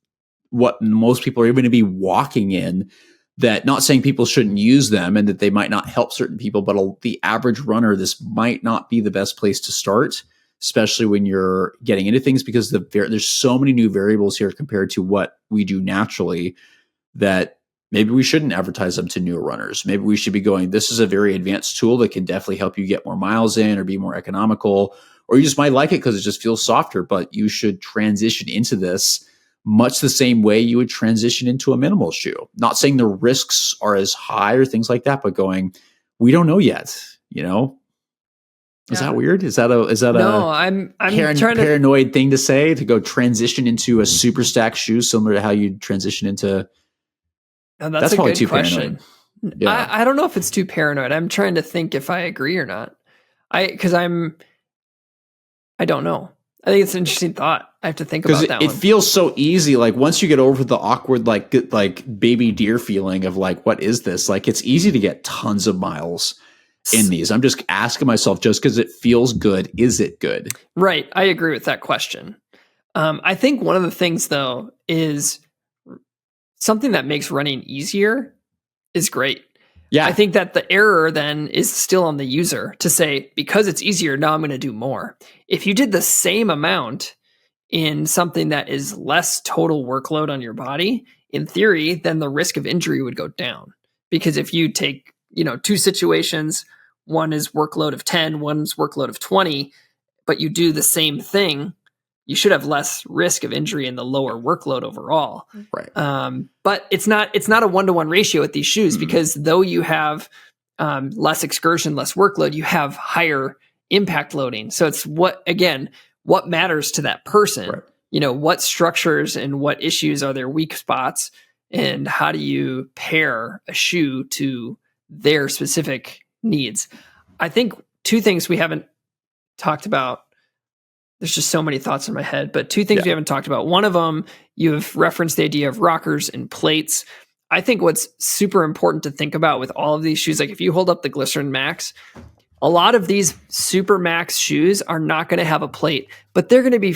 Speaker 2: what most people are going to be walking in, that not saying people shouldn't use them and that they might not help certain people, but the average runner, this might not be the best place to start, especially when you're getting into things, because there's so many new variables here compared to what we do naturally that maybe we shouldn't advertise them to newer runners. Maybe we should be going, this is a very advanced tool that can definitely help you get more miles in or be more economical. Or you just might like it because it just feels softer, but you should transition into this much the same way you would transition into a minimal shoe. Not saying the risks are as high or things like that, but going, we don't know yet, Is that weird? Is that
Speaker 1: no, I'm
Speaker 2: paranoid thing to say, to go transition into a super stack shoe similar to how you transition into?
Speaker 1: That's probably too question. Paranoid. Yeah. I don't know if it's too paranoid. I'm trying to think if I agree or not. I don't know. I think it's an interesting thought. I have to think about that one.
Speaker 2: It feels so easy. Like once you get over the awkward, like baby deer feeling of like, what is this? Like it's easy to get tons of miles in these. I'm just asking myself, just because it feels good, is it good?
Speaker 1: Right. I agree with that question. I think one of the things though is something that makes running easier is great. Yeah. I think that the error then is still on the user to say, because it's easier, now I'm going to do more. If you did the same amount in something that is less total workload on your body, in theory, then the risk of injury would go down. Because if you take, two situations, one is workload of 10, one's workload of 20, but you do the same thing, you should have less risk of injury in the lower workload overall.
Speaker 2: Right.
Speaker 1: But it's not a 1-to-1 ratio with these shoes because though you have less excursion, less workload, you have higher impact loading. So it's what matters to that person? Right. What structures and what issues are their weak spots, and how do you pair a shoe to their specific needs? I think two things we haven't talked about. There's just so many thoughts in my head, but two things we haven't talked about. One of them, you've referenced the idea of rockers and plates. I think what's super important to think about with all of these shoes, like if you hold up the Glycerin Max, a lot of these super max shoes are not going to have a plate, but they're going to be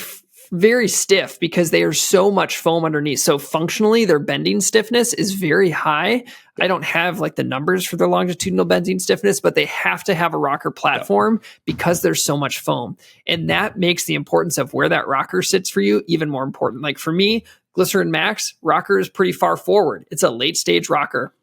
Speaker 1: very stiff because they are so much foam underneath. So functionally, their bending stiffness is very high. I don't have like the numbers for their longitudinal bending stiffness, but they have to have a rocker platform because there's so much foam. And that makes the importance of where that rocker sits for you even more important. Like for me, Glycerin Max rocker is pretty far forward. It's a late stage rocker.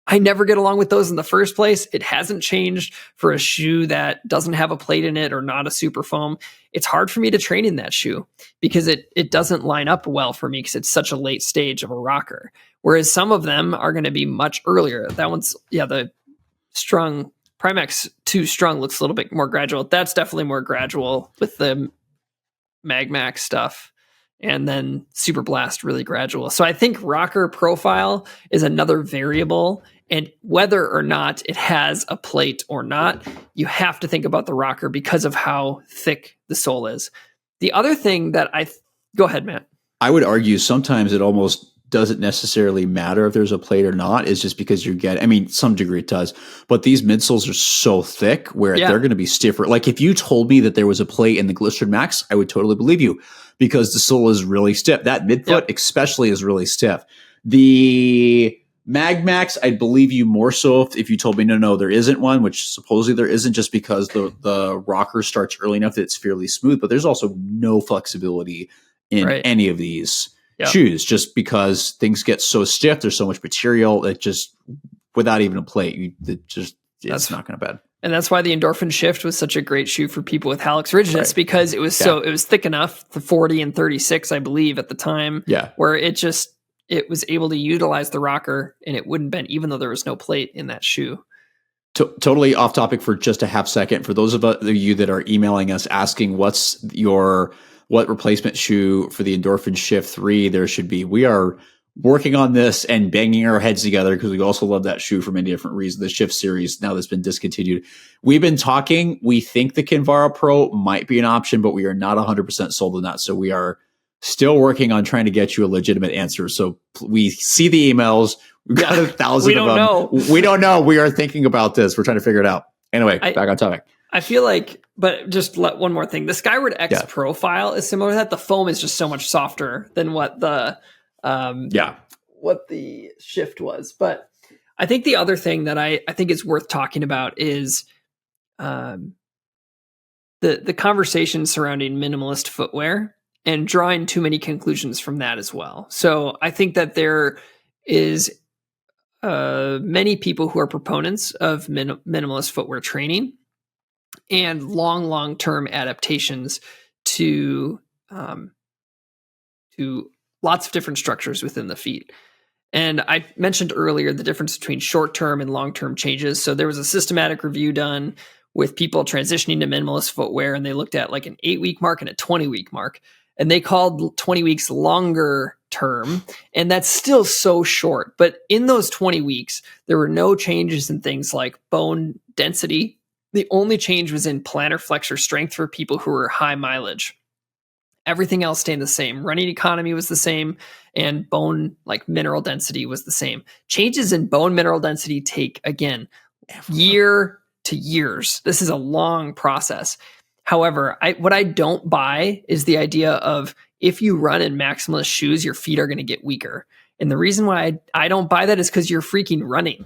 Speaker 1: I never get along with those in the first place. It hasn't changed for a shoe that doesn't have a plate in it or not a super foam. It's hard for me to train in that shoe because it doesn't line up well for me because it's such a late stage of a rocker. Whereas some of them are going to be much earlier. That one's, the strung Primax 2 strung looks a little bit more gradual. That's definitely more gradual with the MagMax stuff. And then Super Blast, really gradual. So I think rocker profile is another variable. And whether or not it has a plate or not, you have to think about the rocker because of how thick the sole is. The other thing that go ahead, Matt.
Speaker 2: I would argue sometimes it almost doesn't necessarily matter if there's a plate or not. It's just because I mean, some degree it does, but these midsoles are so thick where they're going to be stiffer. Like if you told me that there was a plate in the Glycerin Max, I would totally believe you because the sole is really stiff. That midfoot especially is really stiff. The Mag Max, I'd believe you more so if you told me, no, there isn't one, which supposedly there isn't just because the rocker starts early enough that it's fairly smooth, but there's also no flexibility in any of these shoes just because things get so stiff. There's so much material that just without even a plate, it's not going to bend.
Speaker 1: And that's why the Endorphin Shift was such a great shoe for people with hallux rigidus because it was it was thick enough, the 40 and 36, I believe at the time, where it was able to utilize the rocker and it wouldn't bend even though there was no plate in that shoe.
Speaker 2: Totally off topic for just a half second. For those of you that are emailing us asking what replacement shoe for the Endorphin Shift 3 there should be, we are working on this and banging our heads together because we also love that shoe for many different reasons. The Shift series, now that's been discontinued. We've been talking. We think the Kinvara Pro might be an option, but we are not 100% sold on that. So we are still working on trying to get you a legitimate answer. So we see the emails. We've got 1,000 of them. We don't know. We are thinking about this. We're trying to figure it out. Anyway, back on topic.
Speaker 1: I feel like, but just one more thing. The Skyward X profile is similar to that. The foam is just so much softer than what the what the Shift was. But I think the other thing that I think is worth talking about is the conversation surrounding minimalist footwear and drawing too many conclusions from that as well. So I think that there is many people who are proponents of minimalist footwear training and long-term adaptations to lots of different structures within the feet. And I mentioned earlier the difference between short-term and long-term changes. So there was a systematic review done with people transitioning to minimalist footwear, and they looked at like an 8-week mark and a 20-week mark. And they called 20 weeks longer term, and that's still so short. But in those 20 weeks, there were no changes in things like bone density. The only change was in plantar flexor strength for people who were high mileage. Everything else stayed the same. Running economy was the same, and bone mineral density was the same. Changes in bone mineral density take, again, year to years. This is a long process. However, what I don't buy is the idea of if you run in maximalist shoes, your feet are going to get weaker. And the reason why I don't buy that is because you're freaking running.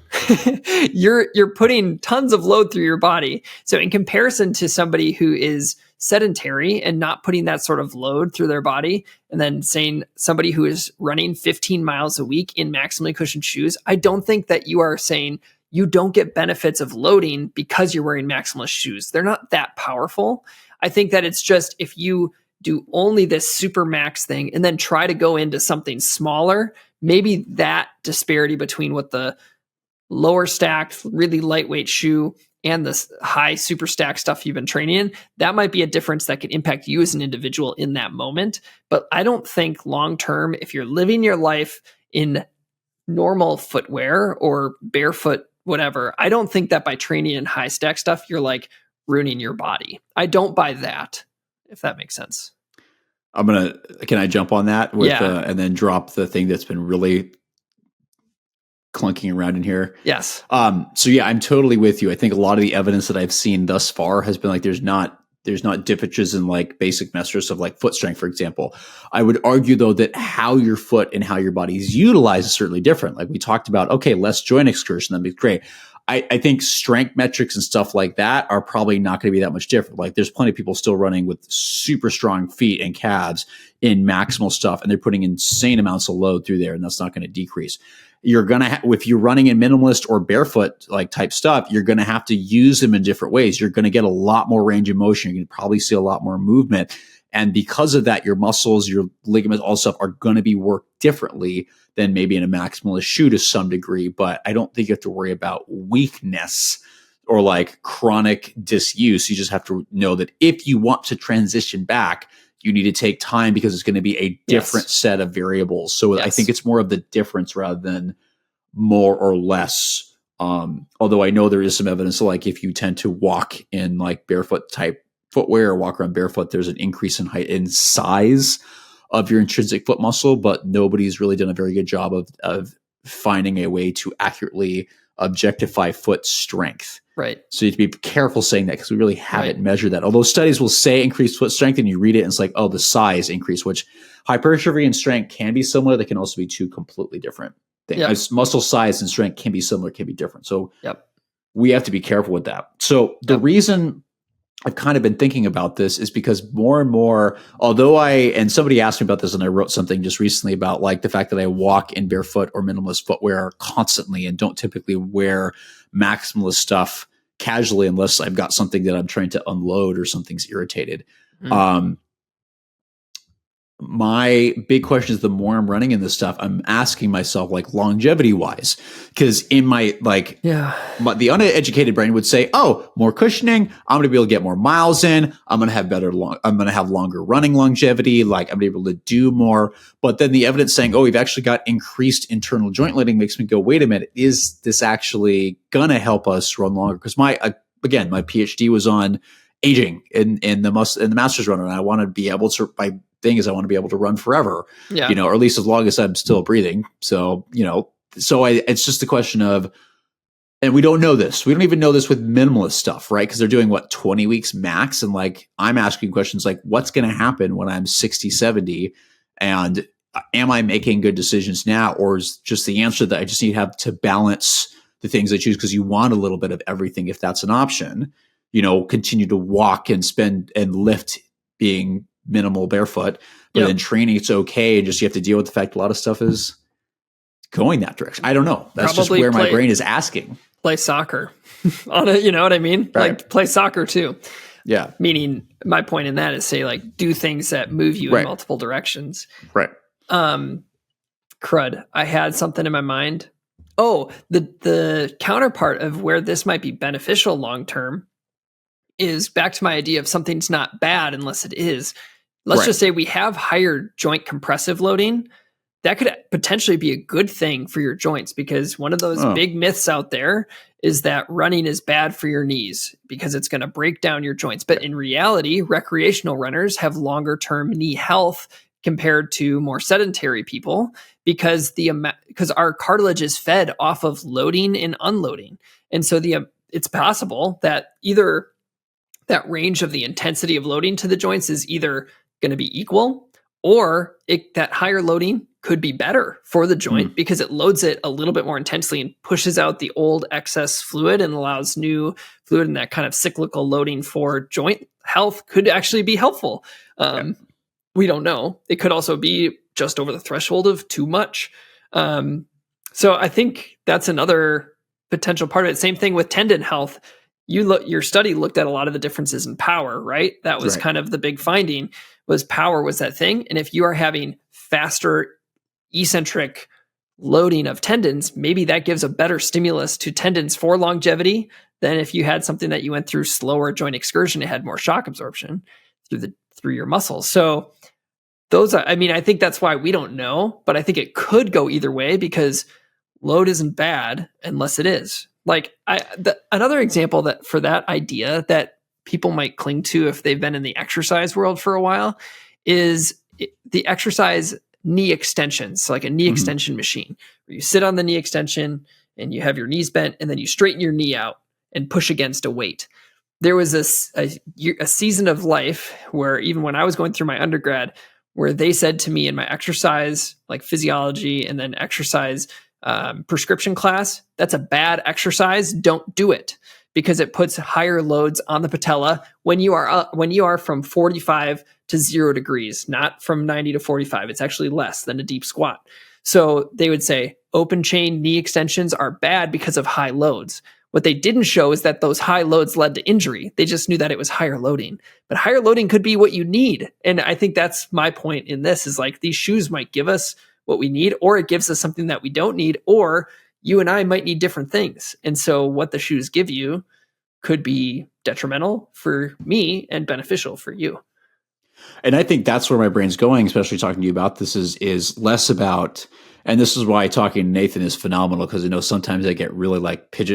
Speaker 1: You're putting tons of load through your body. So in comparison to somebody who is sedentary and not putting that sort of load through their body, and then saying somebody who is running 15 miles a week in maximally cushioned shoes, I don't think that you are saying you don't get benefits of loading because you're wearing maximalist shoes. They're not that powerful. I think that it's just if you do only this super max thing and then try to go into something smaller, maybe that disparity between what the lower stacked, really lightweight shoe and the high super stack stuff you've been training in, that might be a difference that could impact you as an individual in that moment. But I don't think long-term, if you're living your life in normal footwear or barefoot, whatever, I don't think that by training in high stack stuff, you're ruining your body. I don't buy that, if that makes sense.
Speaker 2: Can I jump on that and then drop the thing that's been really clunking around in here?
Speaker 1: Yes.
Speaker 2: So yeah, I'm totally with you. I think a lot of the evidence that I've seen thus far has been there's not differences in basic measures of foot strength, for example. I would argue though that how your foot and how your body is utilized is certainly different. Like we talked about, okay, less joint excursion, that'd be great. I think strength metrics and stuff like that are probably not going to be that much different. There's plenty of people still running with super strong feet and calves in maximal stuff, and they're putting insane amounts of load through there, and that's not going to decrease. You're going to if you're running in minimalist or barefoot type stuff, you're going to have to use them in different ways. You're going to get a lot more range of motion. You're going to probably see a lot more movement. And because of that, your muscles, your ligaments, all stuff are going to be worked differently than maybe in a maximalist shoe to some degree. But I don't think you have to worry about weakness or chronic disuse. You just have to know that if you want to transition back, you need to take time because it's going to be a different set of variables. So I think it's more of the difference rather than more or less. Although I know there is some evidence if you tend to walk in barefoot type footwear or walk around barefoot, there's an increase in height in size of your intrinsic foot muscle, but nobody's really done a very good job of finding a way to accurately objectify foot strength.
Speaker 1: Right.
Speaker 2: So you have to be careful saying that because we really haven't measured that. Although studies will say increased foot strength and you read it and it's like, oh, the size increase, which hypertrophy and strength can be similar. They can also be two completely different things.
Speaker 1: Yep.
Speaker 2: Muscle size and strength can be similar, can be different. So
Speaker 1: Yep.
Speaker 2: we have to be careful with that. So the reason I've kind of been thinking about this is because more and more, although and somebody asked me about this and I wrote something just recently about like the fact that I walk in barefoot or minimalist footwear constantly and don't typically wear maximalist stuff casually unless I've got something that I'm trying to unload or something's irritated. My big question is the more I'm running in this stuff, I'm asking myself like longevity wise, because in my the uneducated brain would say, oh, more cushioning. I'm going to be able to get more miles in. I'm going to have I'm going to have longer running longevity. Like I'm able to do more. But then the evidence saying, oh, we've actually got increased internal joint loading makes me go, wait a minute, is this actually going to help us run longer? Because my PhD was on aging in the master's run, and I want to be able to, I want to be able to run forever, or at least as long as I'm still breathing. So, it's just a question of, and we don't know this. We don't even know this with minimalist stuff, right? Because they're doing 20 weeks max. And like, I'm asking questions like, what's going to happen when I'm 60, 70? And am I making good decisions now? Or is just the answer that I just need to have to balance the things I choose because you want a little bit of everything if that's an option, continue to walk and spend and lift being minimal barefoot, but then training, it's okay. And just, you have to deal with the fact a lot of stuff is going that direction. I don't know. That's probably just where my brain is asking.
Speaker 1: Play soccer on it. You know what I mean? Right. Like play soccer too. Yeah. Meaning my point in that is say like, do things that move you in multiple directions.
Speaker 2: Right.
Speaker 1: Crud. I had something in my mind. Oh, the counterpart of where this might be beneficial long-term is back to my idea of something's not bad unless it is. Let's just say we have higher joint compressive loading. That could potentially be a good thing for your joints, because one of those big myths out there is that running is bad for your knees because it's going to break down your joints. But in reality, recreational runners have longer term knee health compared to more sedentary people because our cartilage is fed off of loading and unloading. And so it's possible that either that range of the intensity of loading to the joints is either going to be equal, or that higher loading could be better for the joint because it loads it a little bit more intensely and pushes out the old excess fluid and allows new fluid, and that kind of cyclical loading for joint health could actually be helpful. We don't know. It could also be just over the threshold of too much. So I think that's another potential part of it. Same thing with tendon health. Your study looked at a lot of the differences in power, right? That was kind of the big finding, was power was that thing. And if you are having faster eccentric loading of tendons, maybe that gives a better stimulus to tendons for longevity than if you had something that you went through slower joint excursion, it had more shock absorption through your muscles. So I think that's why we don't know, but I think it could go either way because load isn't bad unless it is. Like another example that for that idea that people might cling to if they've been in the exercise world for a while is the exercise knee extensions. So like a knee extension machine where you sit on the knee extension and you have your knees bent and then you straighten your knee out and push against a weight. There was a season of life where even when I was going through my undergrad, where they said to me in my exercise, like physiology and then exercise prescription class, that's a bad exercise. Don't do it because it puts higher loads on the patella when you are from 45 to 0 degrees, not from 90 to 45. It's actually less than a deep squat. So they would say open chain knee extensions are bad because of high loads. What they didn't show is that those high loads led to injury. They just knew that it was higher loading, but higher loading could be what you need. And I think that's my point in this is like these shoes might give us what we need, or it gives us something that we don't need, or you and I might need different things. And so what the shoes give you could be detrimental for me and beneficial for you.
Speaker 2: And I think that's where my brain's going, especially talking to you about this is less about, and this is why talking to Nathan is phenomenal, because I know sometimes I get really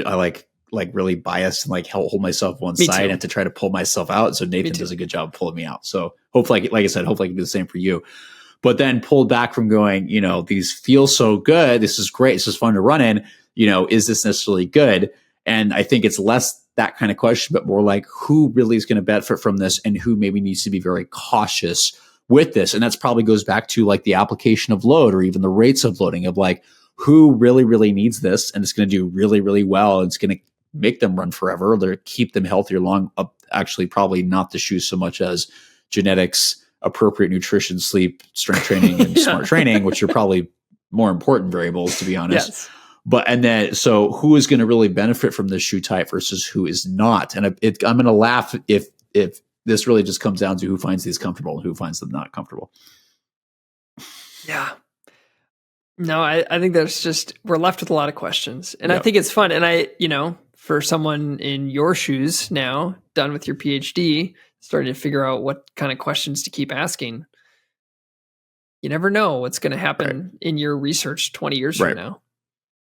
Speaker 2: I like really biased and like hold myself one side and have to try to pull myself out. So Nathan does a good job of pulling me out. So hopefully, like I said, hopefully I can do the same for you. but then pulled back from going, these feel so good. This is great. This is fun to run in. Is this necessarily good? And I think it's less that kind of question, but more like who really is going to benefit from this and who maybe needs to be very cautious with this. And that's probably goes back to like the application of load or even the rates of loading of like who really, really needs this and it's going to do really, really well. It's going to make them run forever or keep them healthier long up. Actually, probably not the shoes so much as genetics, appropriate nutrition, sleep, strength training, and smart training, which are probably more important variables, to be honest.
Speaker 1: Yes.
Speaker 2: But and then so who is going to really benefit from this shoe type versus who is not? And I'm going to laugh if this really just comes down to who finds these comfortable and who finds them not comfortable.
Speaker 1: Yeah. No, I think there's just, we're left with a lot of questions. And I think it's fun. And for someone in your shoes now, done with your PhD, starting to figure out what kind of questions to keep asking, you never know what's going to happen in your research 20 years from now.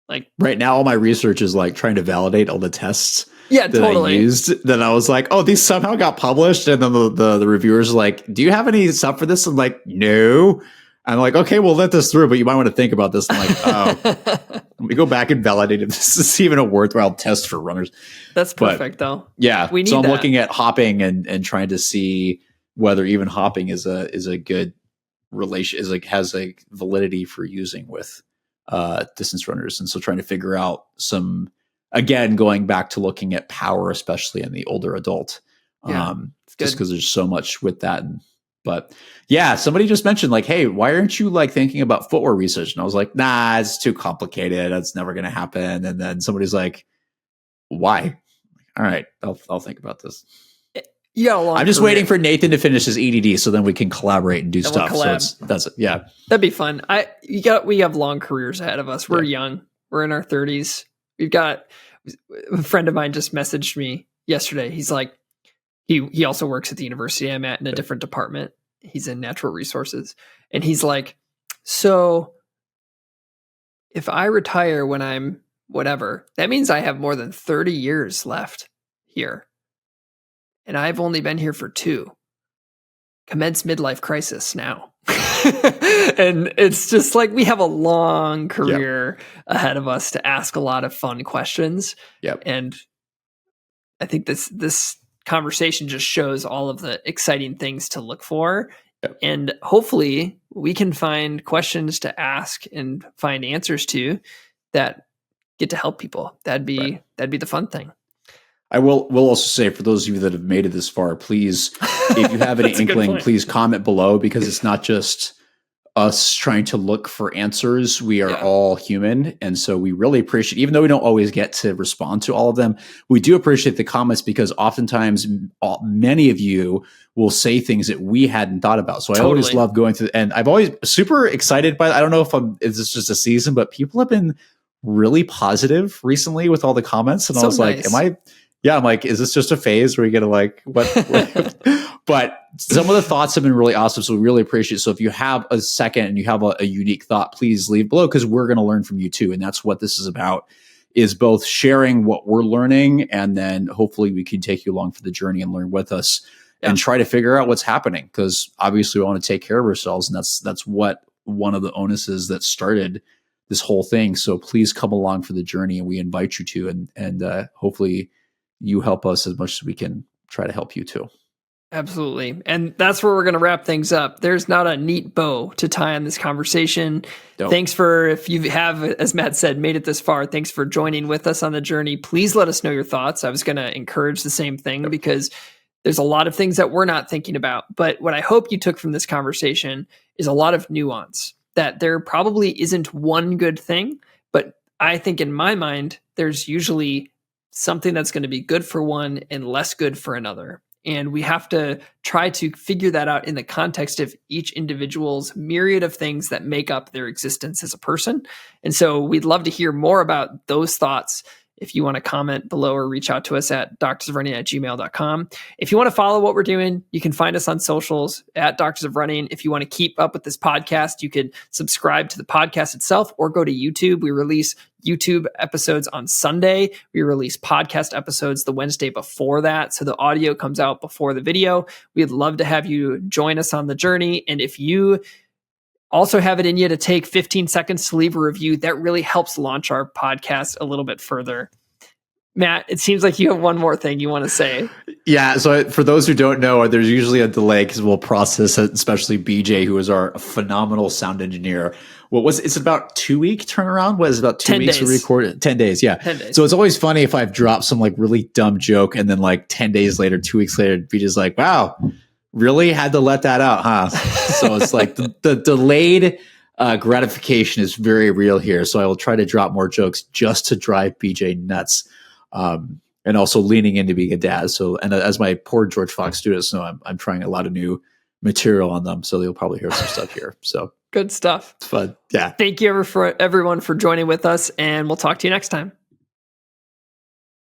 Speaker 1: Like
Speaker 2: right now, all my research is like trying to validate all the tests that
Speaker 1: totally.
Speaker 2: I used. Then I was like, oh, these somehow got published. And then the reviewers are like, do you have any stuff for this? I'm like, no. I'm like, okay, we'll let this through, but you might want to think about this. I'm like, oh, let me go back and validate if this is even a worthwhile test for runners.
Speaker 1: That's perfect, though.
Speaker 2: Yeah.
Speaker 1: We need
Speaker 2: I'm
Speaker 1: that.
Speaker 2: looking at hopping and trying to see whether even hopping is a good relation, has a validity for using with distance runners. And so trying to figure out some, again, going back to looking at power, especially in the older adult, just because there's so much with that. But yeah, somebody just mentioned like, hey, why aren't you like thinking about footwear research? And I was like, nah, it's too complicated. That's never going to happen. And then somebody's like, why? All right, I'll think about this.
Speaker 1: Yeah,
Speaker 2: I'm just waiting for Nathan to finish his EDD so then we can collaborate and do stuff.
Speaker 1: We'll
Speaker 2: so that's it. Yeah.
Speaker 1: That'd be fun. We have long careers ahead of us. We're young. We're in our 30s. We've got a friend of mine just messaged me yesterday. He's like, he also works at the university I'm at in a different department. He's in natural resources. And he's like, so if I retire when I'm whatever, that means I have more than 30 years left here. And I've only been here for 2. Commence midlife crisis now. And it's just like we have a long career ahead of us to ask a lot of fun questions.
Speaker 2: Yep.
Speaker 1: And I think this conversation just shows all of the exciting things to look for.
Speaker 2: Yep.
Speaker 1: And hopefully we can find questions to ask and find answers to that get to help people. That'd be the fun thing.
Speaker 2: I will also say for those of you that have made it this far, please, if you have any inkling, please comment below, because it's not just us trying to look for answers. We are all human. And so we really appreciate, even though we don't always get to respond to all of them, we do appreciate the comments, because oftentimes many of you will say things that we hadn't thought about. So I always love going through, and I've always super excited by, I don't know if is this just a season, but people have been really positive recently with all the comments. And I was like, I'm like, is this just a phase where you get to like, what? But some of the thoughts have been really awesome. So we really appreciate it. So if you have a second and you have a unique thought, please leave below, because we're going to learn from you too. And that's what this is about, is both sharing what we're learning, and then hopefully we can take you along for the journey and learn with us and try to figure out what's happening. Because obviously we want to take care of ourselves. And that's what one of the onuses that started this whole thing. So please come along for the journey, and we invite you to, and hopefully you help us as much as we can try to help you too.
Speaker 1: Absolutely. And that's where we're going to wrap things up. There's not a neat bow to tie on this conversation. Nope. Thanks for, if you have, as Matt said, made it this far, thanks for joining with us on the journey. Please let us know your thoughts. I was going to encourage the same thing, because there's a lot of things that we're not thinking about. But what I hope you took from this conversation is a lot of nuance, that there probably isn't one good thing, but I think in my mind, there's usually something that's going to be good for one and less good for another. And we have to try to figure that out in the context of each individual's myriad of things that make up their existence as a person. And so we'd love to hear more about those thoughts. If you want to comment below or reach out to us at doctorsofrunning@gmail.com. If you want to follow what we're doing, you can find us on socials at Doctors of Running. If you want to keep up with this podcast, you can subscribe to the podcast itself or go to YouTube. We release YouTube episodes on Sunday. We release podcast episodes the Wednesday before that, so the audio comes out before the video. We'd love to have you join us on the journey. And if you also have it in you to take 15 seconds to leave a review. That really helps launch our podcast a little bit further. Matt, it seems like you have one more thing you want to say.
Speaker 2: Yeah. So for those who don't know, there's usually a delay because we'll process it, especially BJ, who is our phenomenal sound engineer. It's about 2-week turnaround? What is it, about 2 weeks to record it? 10 days. Yeah.
Speaker 1: 10 days.
Speaker 2: So it's always funny if I've dropped some like really dumb joke and then like 10 days later, 2 weeks later, BJ's like, wow, really had to let that out, huh? So it's like the delayed gratification is very real here. So I will try to drop more jokes just to drive BJ nuts. And also leaning into being a dad. So, and as my poor George Fox students know, I'm trying a lot of new material on them. So you'll probably hear some stuff here. So
Speaker 1: good stuff.
Speaker 2: It's fun. Yeah.
Speaker 1: Thank you everyone for joining with us, and we'll talk to you next time.